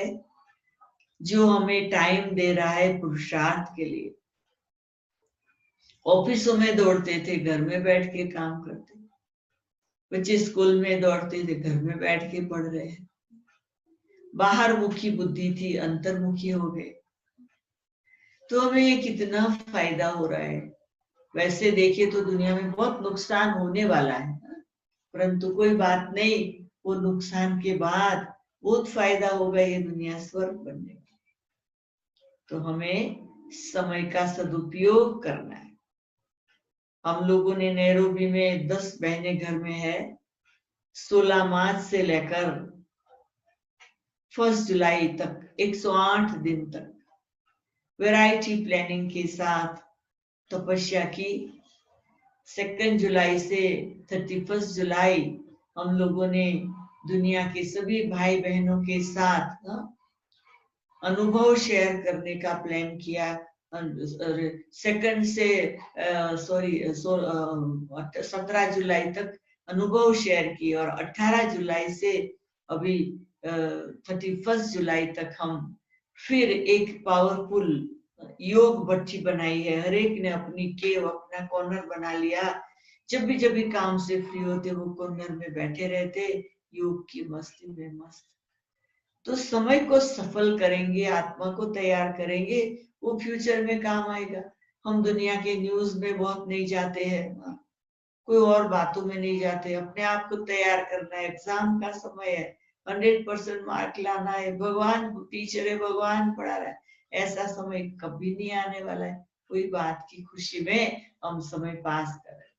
जो हमें टाइम दे रहा है पुरुषार्थ के लिए। ऑफिसों में दौड़ते थे, घर में बैठ के काम करते। बच्चे स्कूल में दौड़ते थे, घर में बैठ के पढ़ रहे हैं। बाहर मुखी बुद्धि थी, अंतर्मुखी हो गए। तो हमें कितना फायदा हो रहा है। वैसे देखिए तो दुनिया में बहुत नुकसान होने वाला है, परंतु कोई बात नहीं, वो नुकसान के बाद बहुत फायदा होगा ये दुनिया स्वर्ग बनने का। तो हमें समय का सदुपयोग करना है। हम लोगों ने नैरोबी में 10 बहनें घर में है, 16 मार्च से लेकर 1 जुलाई तक 108 दिन तक वैरायटी प्लानिंग के साथ तपस्या की। 2 जुलाई से 31 जुलाई हम लोगों ने दुनिया के सभी भाई बहनों के साथ अनुभव शेयर करने का प्लान किया। 2 से 17 जुलाई तक अनुभव शेयर किए और 18 जुलाई से अभी 31 जुलाई तक हम फिर एक पावरफुल योग भट्टी बनाई है। हर एक ने अपनी केव, अपना कॉर्नर बना लिया। जब भी काम से फ्री होते वो कॉर्नर में बैठे रहते, योग की मस्ती में मस्त। तो समय को सफल करेंगे, आत्मा को तैयार करेंगे, वो फ्यूचर में काम आएगा। हम दुनिया के न्यूज में बहुत नहीं जाते हैं, कोई और बातों में नहीं जाते। अपने आप को तैयार करना है। एग्जाम का समय है, 100% मार्क लाना है। भगवान टीचर है, भगवान पढ़ा रहा है। ऐसा समय कभी नहीं आने वाला है। कोई बात की खुशी में हम समय पास करें।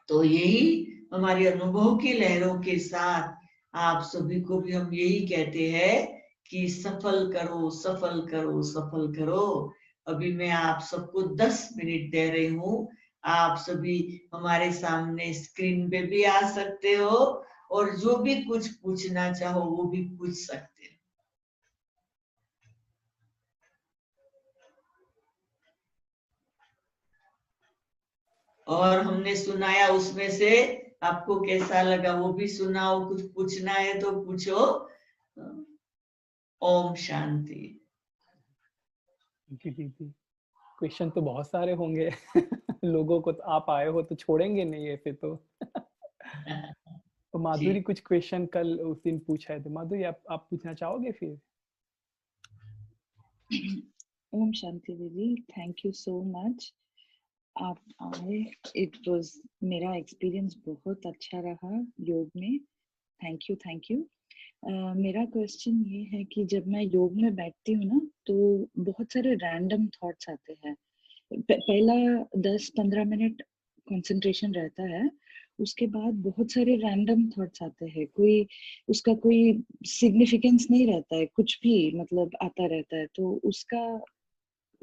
तो यही हमारे अनुभव की लहरों के साथ आप सभी को भी हम यही कहते हैं कि सफल करो, सफल करो, सफल करो। अभी मैं आप सबको 10 मिनट दे रही हूँ। आप सभी हमारे सामने स्क्रीन पे भी आ सकते हो और जो भी कुछ पूछना चाहो वो भी पूछ सकते हो। और हमने सुनाया उसमें से आपको कैसा लगा वो भी सुनाओ। कुछ पूछना है तो पूछो। ओम शांति। जी जी जी, क्वेश्चन तो बहुत सारे होंगे। लोगों को तो आप आए हो तो छोड़ेंगे नहीं ऐसे तो। तो माधुरी कुछ क्वेश्चन कल उस दिन पूछा है, तो माधुरी आप पूछना चाहोगे फिर? ओम शांति दीदी, थैंक यू सो मच। आप आए, इट वाज, मेरा एक्सपीरियंस बहुत अच्छा रहा योग में। Thank you. मेरा क्वेश्चन ये है कि जब मैं योग में बैठती हूँ ना, तो बहुत सारे रैंडम थॉट्स आते हैं। पहला 10-15 मिनट कंसंट्रेशन रहता है, उसके बाद बहुत सारे रैंडम थॉट्स आते हैं। उसका कोई सिग्निफिकेंस नहीं रहता है, कुछ भी मतलब आता रहता है। तो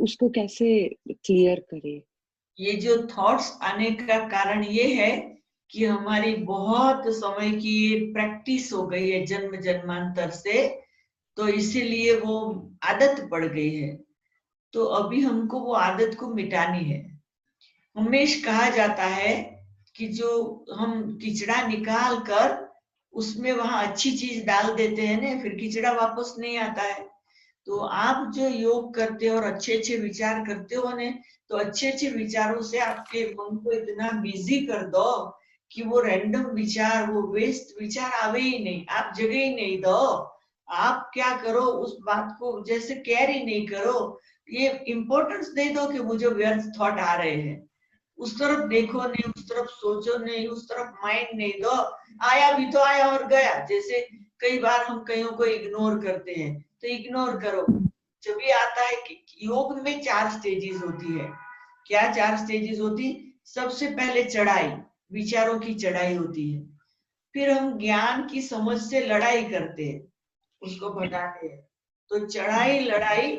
उसको कैसे क्लियर करे? ये जो थॉट्स आने का कारण ये है कि हमारी बहुत समय की प्रैक्टिस हो गई है जन्म जन्मांतर से, तो इसीलिए वो आदत पड़ गई है। तो अभी हमको वो आदत को मिटानी है। हमेशा कहा जाता है कि जो हम किचड़ा निकाल कर उसमें वहां अच्छी चीज डाल देते हैं ना, फिर किचड़ा वापस नहीं आता है। तो आप जो योग करते हो और अच्छे अच्छे विचार करते हो ने, तो अच्छे अच्छे विचारों से आपके मन को इतना बिजी कर दो कि वो रैंडम विचार, वो वेस्ट विचार आवे ही नहीं, आप जगह ही नहीं दो। आप क्या करो, उस बात को जैसे केयर ही नहीं करो, ये इम्पोर्टेंस दे दो कि मुझे व्यर्थ थॉट आ रहे हैं, उस तरफ देखो नहीं, उस तरफ सोचो नहीं, उस तरफ माइंड नहीं दो। आया भी तो आया और गया। जैसे कई बार हम कईयों को इग्नोर करते हैं, तो इग्नोर करो। जब भी आता है कि योग में 4 स्टेजेस होती है। क्या 4 स्टेजेस होती? सबसे पहले चढ़ाई, विचारों की चढ़ाई होती है। फिर हम ज्ञान की समझ से लड़ाई करते हैं, उसको भटाते हैं। तो चढ़ाई लड़ाई,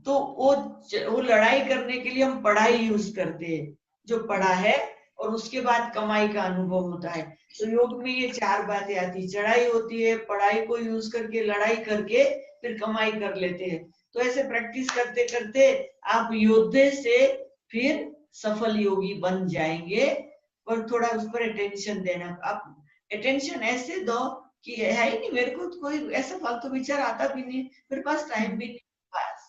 तो वो लड़ाई करने के लिए हम पढ़ाई यूज करते हैं, जो पढ़ा है, और उसके बाद कमाई का अनुभव होता है। तो योग में ये 4 बातें आती, चढ़ाई होती है, पढ़ाई को यूज करके लड़ाई करके फिर कमाई कर लेते हैं। तो ऐसे प्रैक्टिस करते करते आप योद्धे से फिर सफल योगी बन जाएंगे। पर थोड़ा उस पर अटेंशन देना। आप अटेंशन ऐसे दो कि है ही नहीं, मेरे को तो कोई ऐसा फालतू विचार आता भी नहीं, मेरे पास टाइम भी नहीं, बस।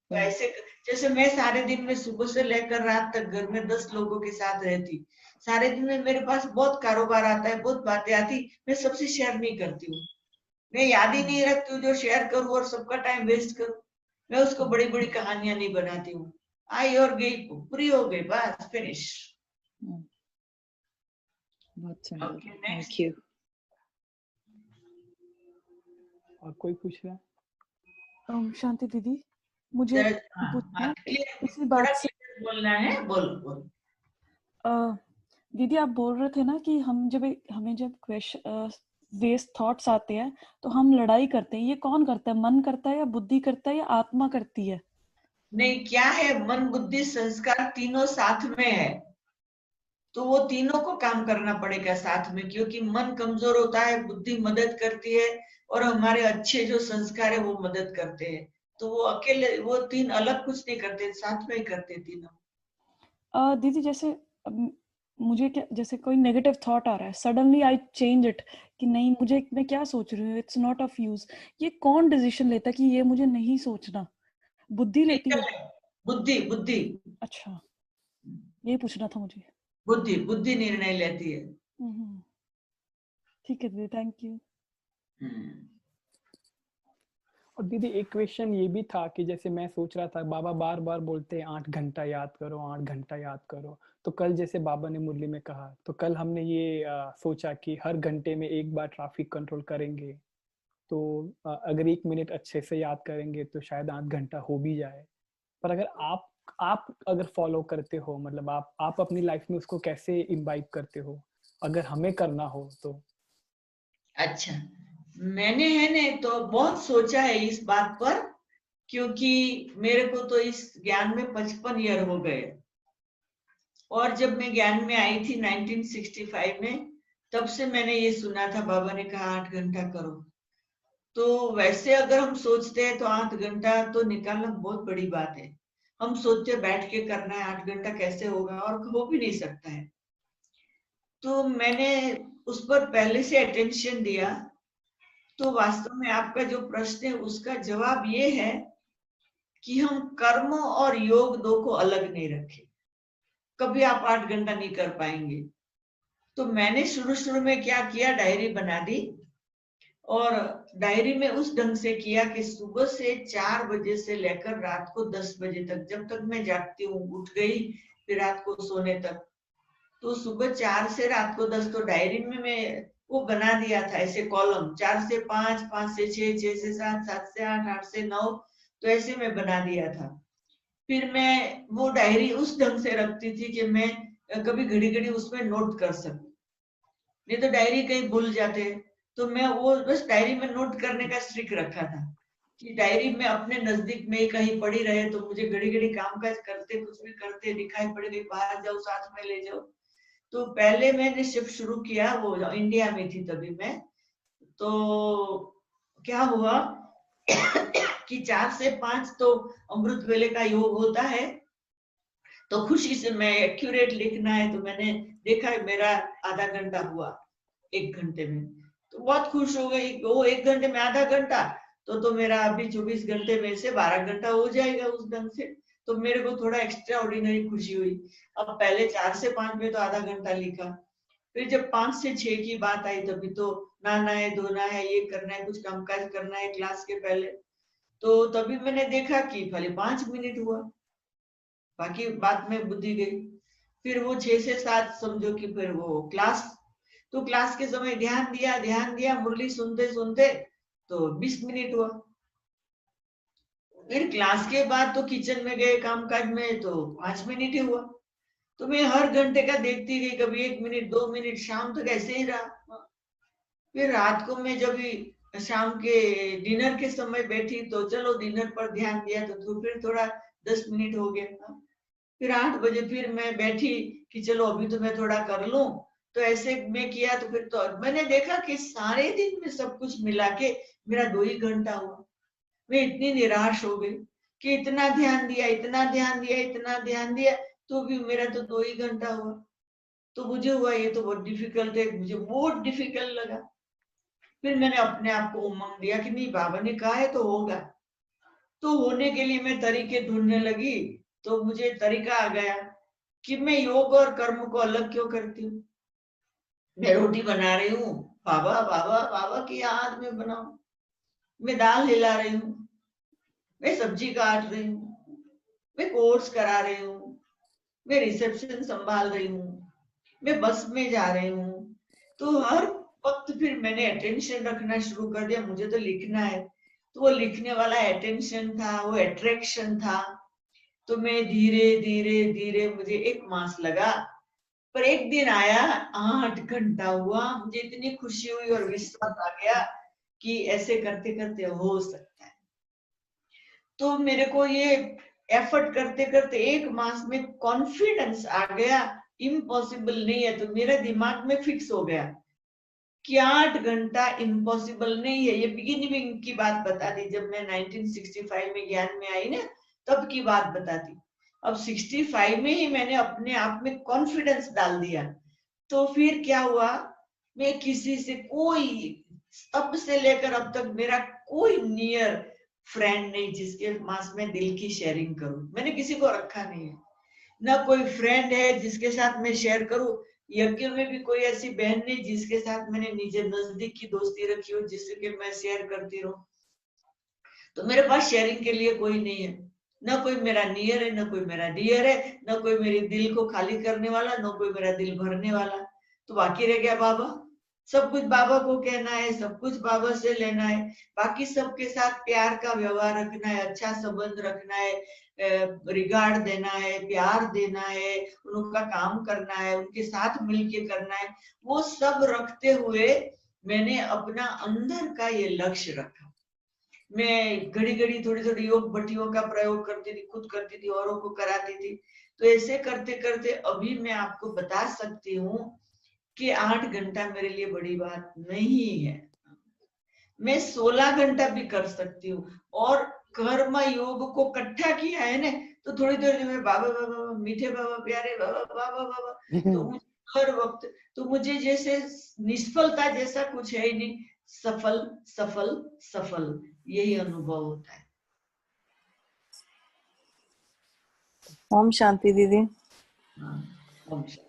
तो ऐसे जैसे मैं सारे दिन में सुबह से लेकर रात तक घर में 10 लोगों के साथ रहती, सारे दिन में मेरे पास बहुत कारोबार आता है, बहुत बातें आती, मैं सबसे शेयर नहीं करती हूँ। मैं याद ही नहीं रखती हूँ जो शेयर करूँ और सबका टाइम वेस्ट करूँ। मैं उसको बड़ी बड़ी कहानियां नहीं बनाती हूँ। आई और गई, पूरी हो गई, बस फिनिश। बहुत सुंदर, Okay, next. Thank you. और कोई पूछ रहा है? शांति दीदी, मुझे पूछना है इसी बात से। बोलना है, बोल बोल। दीदी आप बोल रहे थे ना कि हमें जब वेस्ट थॉट्स आते हैं तो हम लड़ाई करते हैं। ये कौन करता है? मन करता है या बुद्धि करता है या आत्मा करती है? नहीं, क्या है, मन बुद्धि संस्कार तीनों साथ में है, तो वो तीनों को काम करना पड़ेगा साथ में, क्योंकि मन कमजोर होता है, बुद्धि मदद करती है, और हमारे अच्छे जो संस्कार है वो मदद करते हैं। तो वो अकेले, वो तीन अलग कुछ नहीं करते, साथ में ही करते तीनों। दीदी जैसे मुझे क्या, जैसे कोई नेगेटिव थॉट आ रहा है, सडनली आई चेंज इट कि नहीं, मैं क्या सोच रही हूँ, इट्स नॉट ऑफ यूज। ये कौन डिसीजन लेता है कि ये मुझे नहीं सोचना? बुद्धि लेती है? बुद्धि बुद्धि अच्छा, ये पूछना था मुझे। बुद्धि बुद्धि निर्णय लेती है। ठीक है दीदी, थैंक यू। और दीदी एक क्वेश्चन ये भी था कि जैसे मैं सोच रहा था, बाबा बार बार बोलते हैं 8 घंटा याद करो, 8 घंटा याद करो। तो कल जैसे बाबा ने मुरली में कहा, तो कल हमने ये सोचा कि हर घंटे में एक बार ट्रैफिक कंट्रोल करेंगे। तो अगर 1 मिनट अच्छे से याद करेंगे तो शायद 8 घंटा हो भी जाए। पर अगर आप अगर फॉलो करते हो, मतलब आप अपनी लाइफ में उसको कैसे इम्बाइब करते हो, अगर हमें करना हो तो? अच्छा, मैंने है ने तो बहुत सोचा है इस बात पर, क्योंकि मेरे को तो इस ज्ञान में 55 ईयर हो गए। और जब मैं ज्ञान में आई थी 1965 में, तब से मैंने ये सुना था, बाबा ने कहा 8 घंटा करो। तो वैसे अगर हम सोचते हैं तो 8 घंटा तो निकालना बहुत बड़ी बात है। हम सोचते बैठ के करना है, 8 घंटा कैसे होगा, और हो भी नहीं सकता है। तो मैंने उस पर पहले से अटेंशन दिया। तो वास्तव में आपका जो प्रश्न है उसका जवाब ये है कि हम कर्म और योग दो को अलग नहीं रखें। कभी आप 8 घंटा नहीं कर पाएंगे। तो मैंने शुरू में क्या किया, डायरी बना दी, और डायरी में उस ढंग से किया कि सुबह से 4 बजे से लेकर रात को 10 बजे तक, जब तक मैं जागती हूँ, उठ गई, फिर रात को सोने तक, तो सुबह 4 से रात को 10, तो डायरी में मैं वो बना दिया था ऐसे कॉलम, 4 से 5, 5 से 6, 6 से 7, 7 से 8, 8 से 9, तो ऐसे मैं बना दिया था। फिर मैं वो डायरी उस ढंग से रखती थी कि मैं कभी घड़ी घड़ी उसमें नोट कर सकूं, नहीं तो डायरी कहीं भूल जाते। तो मैं वो बस डायरी में नोट करने का ट्रिक रखा था। कि डायरी में अपने नजदीक में ही कहीं पड़ी रहे, तो मुझे घड़ी घड़ी काम काज करते कुछ भी करते दिखाई पड़ गई, बाहर जाओ साथ में ले जाओ। तो पहले मैंने शिफ्ट शुरू किया, वो इंडिया में थी तभी मैं, तो क्या हुआ कि 4 से 5 तो अमृत वेले का योग होता है, तो खुशी से मैं एक्यूरेट लिखना है, तो मैंने देखा मेरा आधा घंटा हुआ 1 घंटे में, तो बहुत खुश हो गई। वो 1 घंटे में आधा घंटा, तो मेरा अभी 24 घंटे में से 12 घंटा हो जाएगा उस ढंग से। तो मेरे को थोड़ा एक्स्ट्रा ऑर्डिनरी खुशी हुई। अब पहले 4 से 5 में तो आधा घंटा लिखा, फिर जब 5 से 6 की बात आई तभी तो नहाना है, धोना है, ये करना है, कुछ कामकाज करना है क्लास के पहले, तो तभी मैंने देखा कि खाली 5 मिनट हुआ, बाकी बात में बुद्धि गई। फिर वो 6 से 7 समझो कि फिर वो क्लास, तो क्लास के समय ध्यान दिया मुरली सुनते सुनते तो 20 मिनट हुआ। फिर क्लास के बाद तो किचन में गए कामकाज में, तो 5 मिनट ही हुआ। तो मैं हर घंटे का देखती गई, कभी 1 मिनट 2 मिनट, शाम तक ऐसे ही रहा। फिर रात को मैं जब शाम के डिनर के समय बैठी, तो चलो डिनर पर ध्यान दिया, तो फिर थोड़ा 10 मिनट हो गया। फिर 8 बजे फिर मैं बैठी कि चलो अभी तो मैं थोड़ा कर लूं, तो ऐसे मैं किया, तो फिर तो मैंने देखा कि सारे दिन में सब कुछ मिला के मेरा 2 ही घंटा हुआ। मैं इतनी निराश हो गई कि इतना ध्यान दिया, इतना ध्यान दिया, इतना ध्यान दिया, तो भी मेरा तो 2 ही घंटा हुआ। तो मुझे हुआ ये तो बहुत डिफिकल्ट है, मुझे बहुत डिफिकल्ट लगा। फिर मैंने अपने आप को उमंग दिया कि नहीं, बाबा ने कहा है तो होगा। तो होने के लिए मैं तरीके ढूंढने लगी, तो मुझे तरीका आ गया कि मैं योग और कर्म को अलग क्यों करती हूँ। मैं रोटी बना रही हूँ, बाबा बाबा बाबा की याद में बनाऊं। मैं दाल हिला रही हूँ, मैं सब्जी काट रही हूँ, मैं कोर्स करा रही हूँ, मैं रिसेप्शन संभाल रही हूँ, मैं बस में जा रही हूँ। तो हर वक्त फिर मैंने अटेंशन रखना शुरू कर दिया, मुझे तो लिखना है। तो वो लिखने वाला अटेंशन था, वो अट्रैक्शन था। तो मैं धीरे धीरे धीरे, मुझे 1 मास लगा, पर एक दिन आया 8 घंटा हुआ, मुझे इतनी खुशी हुई और विश्वास आ गया कि ऐसे करते करते हो सकता है। तो मेरे को ये एफर्ट करते करते 1 मास में कॉन्फिडेंस आ गया, इम्पॉसिबल नहीं है। तो मेरे दिमाग में फिक्स हो गया कि 8 घंटा इम्पॉसिबल नहीं है। ये बिगिनिंग की बात बता दी, जब मैं 1965 में ज्ञान में आई ना, तब की बात बताती। अब 65 में ही मैंने अपने आप में कॉन्फिडेंस डाल दिया। तो फिर क्या हुआ, मैं किसी से, कोई तब से लेकर अब तक मेरा कोई नियर फ्रेंड नहीं जिसके पास मैं दिल की शेयरिंग करूं। मैंने किसी को रखा नहीं है, ना कोई फ्रेंड है जिसके साथ मैं शेयर करूं। यज्ञ में भी कोई ऐसी बहन नहीं जिसके साथ मैंने निजे नजदीक की दोस्ती रखी हो, जिसके मैं शेयर करती रहूं। तो मेरे पास शेयरिंग के लिए कोई नहीं है, ना कोई मेरा नियर है, ना कोई मेरा डियर है, ना कोई मेरे दिल को खाली करने वाला, ना कोई मेरा दिल भरने वाला। तो बाकी रह गया बाबा। सब कुछ बाबा को कहना है, सब कुछ बाबा से लेना है। बाकी सबके साथ प्यार का व्यवहार रखना है, अच्छा संबंध रखना है, रिगार्ड देना है, प्यार देना है, उनका काम करना है, उनके साथ मिलके करना है। वो सब रखते हुए मैंने अपना अंदर का ये लक्ष्य रखा। मैं घड़ी घड़ी थोड़ी थोड़ी योग भट्टियों का प्रयोग करती थी, खुद करती थी, औरों को कराती थी। तो ऐसे करते करते अभी मैं आपको बता सकती हूँ कि 8 घंटा मेरे लिए बड़ी बात नहीं है। मैं 16 घंटा भी कर सकती हूँ। और कर्म योग को इकट्ठा किया है ना, तो थोड़ी देर में बाबा बाबा, मीठे बाबा, प्यारे बाबा, बाबा बाबा, तो मुझे हर वक्त, तो मुझे जैसे निष्फलता जैसा कुछ है ही नहीं, सफल सफल सफल, यही अनुभव होता है। ओम शांति दीदी। हाँ, ओम शांति।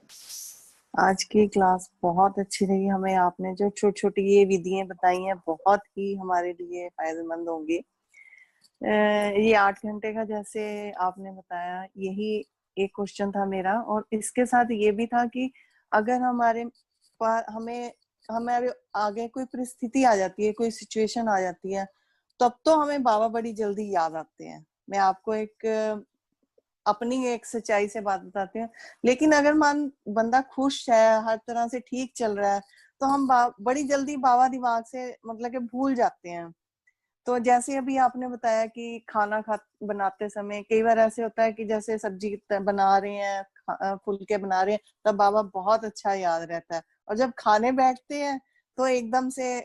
आज की क्लास बहुत अच्छी रही। हमें आपने जो छोटी छोटी ये विधियां बताई हैं बहुत ही हमारे लिए फायदेमंद होंगी। ये 8 घंटे का जैसे आपने बताया, यही एक क्वेश्चन था मेरा। और इसके साथ ये भी था कि अगर हमारे आगे कोई परिस्थिति आ जाती है, कोई सिचुएशन आ जाती है, तब तो हमें बाबा बड़ी जल्दी याद आते हैं। मैं आपको अपनी एक सच्चाई से बात बताते हैं। लेकिन अगर बंदा खुश है, हर तरह से ठीक चल रहा है, तो हम बड़ी जल्दी बाबा दिमाग से मतलब कि भूल जाते हैं। तो जैसे अभी आपने बताया कि खाना बनाते समय कई बार ऐसे होता है कि जैसे सब्जी बना रहे हैं, फुलके बना रहे हैं, तब बाबा बहुत अच्छा याद रहता है, और जब खाने बैठते हैं तो एकदम से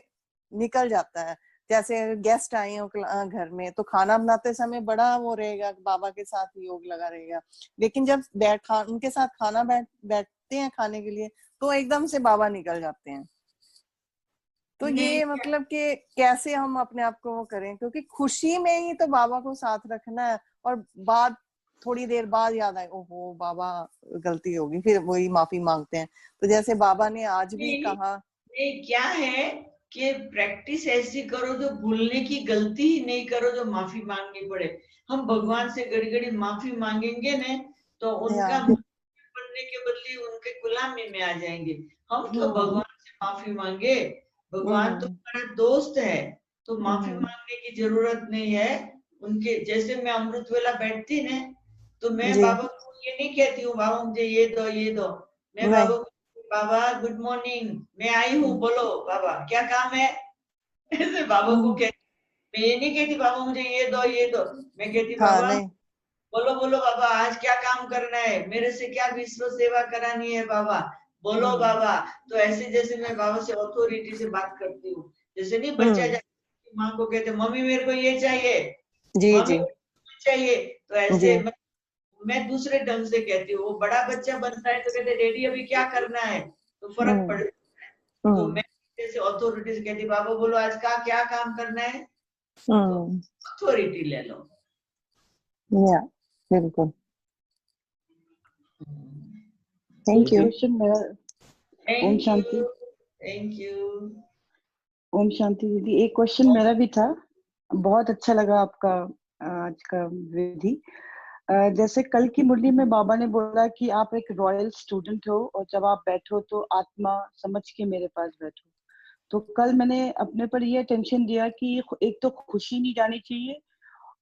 निकल जाता है। जैसे गेस्ट आए हो घर में, तो खाना बनाते समय बड़ा वो रहेगा, बाबा के साथ योग लगा रहेगा, लेकिन जब उनके साथ खाना बैठते हैं खाने के लिए, तो एकदम से बाबा निकल जाते हैं। तो ये मतलब कि कैसे हम अपने आप को वो करें, क्योंकि खुशी में ही तो बाबा को साथ रखना है, और बाद थोड़ी देर बाद याद आए, ओहो बाबा गलती होगी, फिर वही माफी मांगते हैं। तो जैसे बाबा ने आज भी कहा, क्या है कि प्रैक्टिस ऐसी करो जो भूलने की गलती ही नहीं करो, जो माफी मांगनी पड़े। हम भगवान से घड़ी घड़ी माफी मांगेंगे न, तो उनका बनने के बदले उनके गुलामी में आ जाएंगे। हम क्यों भगवान से माफी मांगे? भगवान तो हमारा दोस्त है, तो माफी मांगने की जरूरत नहीं है उनके। जैसे मैं अमृत वेला बैठती न, तो मैं बाबा को ये नहीं कहती हूँ बाबा मुझे ये दो ये दो। मैं बाबा को, बाबा गुड मॉर्निंग, मैं आई हूँ, बोलो बाबा क्या काम है, ऐसे बाबा को कहती। मैं ये नहीं कहती बाबा मुझे ये दो ये दो, मैं कहती बाबा बोलो बोलो बाबा आज क्या काम करना है, मेरे से क्या विश्व सेवा करानी है बाबा, बोलो बाबा। तो ऐसे जैसे मैं बाबा से अथॉरिटी से बात करती हूँ। जैसे नहीं बच्चा जाके माँ को कहते मम्मी मेरे को ये चाहिए, मम्मी चाहिए, तो ऐसे मैं दूसरे ढंग से कहती हूँ। वो बड़ा बच्चा बनता है तो कहते डैडी अभी क्या करना है, तो फर्क पड़ जाता है। तो मैं जैसे अथॉरिटी से कहती बाबा बोलो आज का क्या काम करना है, तो अथॉरिटी ले लो। बिल्कुल। Thank you. Om Shanti. Thank you. Om Shanti दीदी, एक क्वेश्चन मेरा भी था। बहुत अच्छा लगा आपका आज का विधि। जैसे कल की मुरली में बाबा ने बोला कि आप एक रॉयल स्टूडेंट हो, और जब आप बैठो तो आत्मा समझ के मेरे पास बैठो। तो कल मैंने अपने पर ये टेंशन दिया कि एक तो खुशी नहीं जानी चाहिए,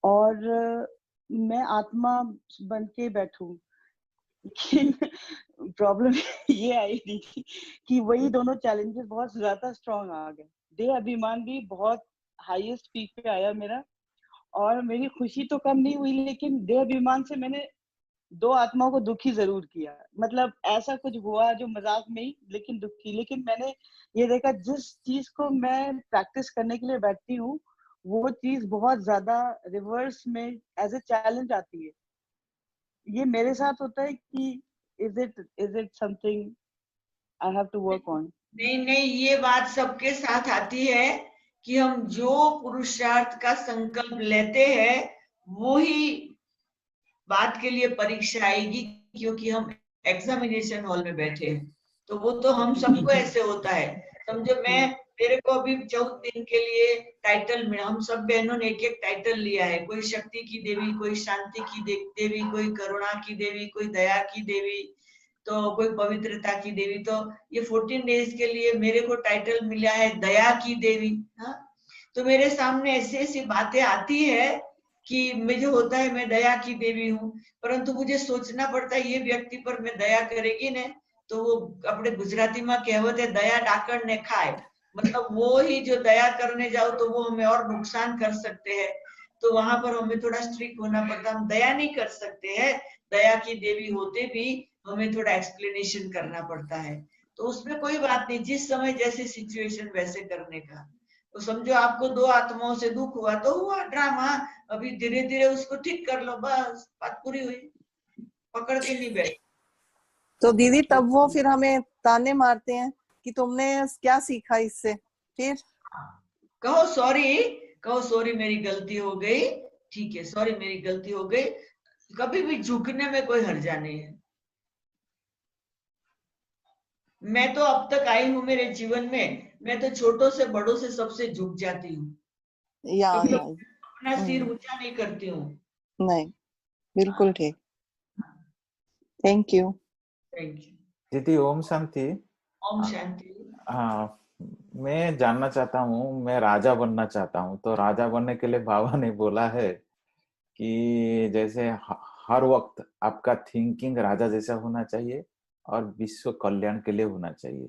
और मैं आत्मा बन के बैठूं। प्रॉब्लम ये आई थी कि वही दोनों चैलेंजेस बहुत ज्यादा स्ट्रॉन्ग आ गए। देह अभिमान भी बहुत हाईएस्ट पीक पे आया मेरा, और मेरी खुशी तो कम नहीं हुई, लेकिन देह अभिमान से मैंने 2 आत्माओं को दुखी जरूर किया। मतलब ऐसा कुछ हुआ जो मजाक में ही, लेकिन दुखी। लेकिन मैंने ये देखा जिस चीज को मैं प्रैक्टिस करने के लिए बैठती हूँ, वो चीज बहुत ज्यादा रिवर्स में एज ए चैलेंज आती है। ये मेरे साथ होता है कि is it something I have to work on? नहीं नहीं, ये बात सबके साथ आती है कि हम जो पुरुषार्थ का संकल्प लेते हैं वो ही बात के लिए परीक्षा आएगी, क्योंकि हम एग्जामिनेशन हॉल में बैठे हैं। तो वो तो हम सबको ऐसे होता है। समझो मेरे को अभी 14 दिन के लिए टाइटल मिला। हम सब बहनों ने एक एक टाइटल लिया है। कोई शक्ति की देवी, कोई शांति की देवी, कोई करुणा की देवी, कोई दया की देवी, तो कोई पवित्रता की देवी। तो ये 14 डेज के लिए मेरे को टाइटल मिला है दया की देवी। हाँ, तो मेरे सामने ऐसी ऐसी बातें आती है कि मुझे होता है मैं दया की देवी हूँ, परंतु मुझे सोचना पड़ता है ये व्यक्ति पर मैं दया करेगी ने तो वो अपने गुजराती में कहावत है दया डाकण ने खाए। मतलब वो ही जो दया करने जाओ तो वो हमें और नुकसान कर सकते हैं। तो वहां पर हमें थोड़ा स्ट्रिक्ट होना पड़ता है। हम दया नहीं कर सकते हैं, दया की देवी होते भी हमें थोड़ा एक्सप्लेनेशन करना पड़ता है। तो उसमें कोई बात नहीं, जिस समय जैसे सिचुएशन वैसे करने का। तो समझो आपको 2 आत्माओं से दुख हुआ तो हुआ ड्रामा, अभी धीरे धीरे उसको ठीक कर लो, बस बात पूरी हुई, पकड़ के नहीं बैठ। तो दीदी तब वो फिर हमें ताने मारते हैं कि तुमने क्या सीखा इससे। फिर कहो सॉरी मेरी गलती हो गई, ठीक है सॉरी मेरी गलती हो गई। कभी भी झुकने में कोई हर्जा नहीं है। मैं तो अब तक आई हूँ मेरे जीवन में, मैं तो छोटों से बड़ों से सबसे झुक जाती हूँ। कभी अपना सिर ऊंचा नहीं करती हूँ। नहीं, बिल्कुल ठीक। Thank you. दीदी ओम शांति। ओम शांति। हाँ, मैं जानना चाहता हूँ, मैं राजा बनना चाहता हूँ। तो राजा बनने के लिए बाबा ने बोला है कि जैसे हर वक्त आपका थिंकिंग राजा जैसा होना चाहिए और विश्व कल्याण के लिए होना चाहिए।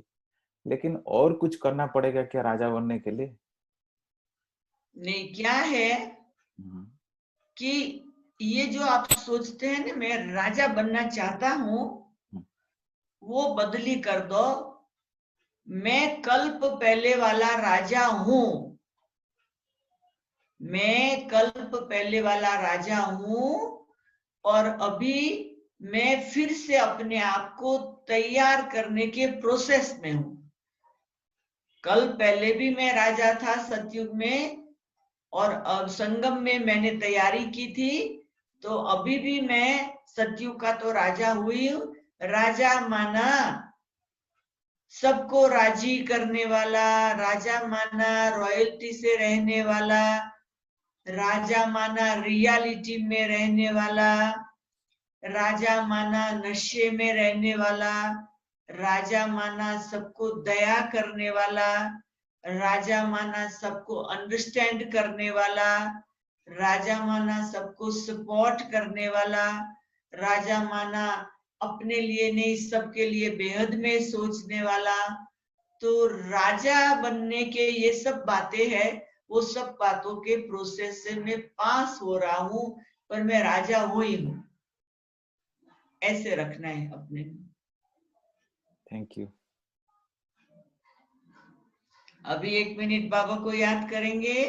लेकिन और कुछ करना पड़ेगा क्या राजा बनने के लिए? नहीं, क्या है कि ये जो आप सोचते हैं ना मैं राजा बनना चाहता हूं, वो बदली कर दो। मैं कल्प पहले वाला राजा हूं, मैं कल्प पहले वाला राजा हूं, और अभी मैं फिर से अपने आप को तैयार करने के प्रोसेस में हूं। कल पहले भी मैं राजा था सतयुग में, और अब संगम में मैंने तैयारी की थी, तो अभी भी मैं सतयुग का तो राजा हुई हूं। राजा माना सबको राजी करने वाला, राजा माना रॉयल्टी से रहने वाला, राजा माना रियलिटी में रहने वाला, राजा माना नशे में रहने वाला, राजा माना सबको दया करने वाला, राजा माना सबको अंडरस्टैंड करने वाला, राजा माना सबको सपोर्ट करने वाला, राजा माना अपने लिए नहीं सबके लिए बेहद में सोचने वाला। तो राजा बनने के ये सब बातें हैं, वो सब बातों के प्रोसेस से मैं पास हो रहा हूं, पर मैं राजा हुई हूं। ऐसे रखना है अपने। Thank you. अभी 1 मिनट बाबा को याद करेंगे।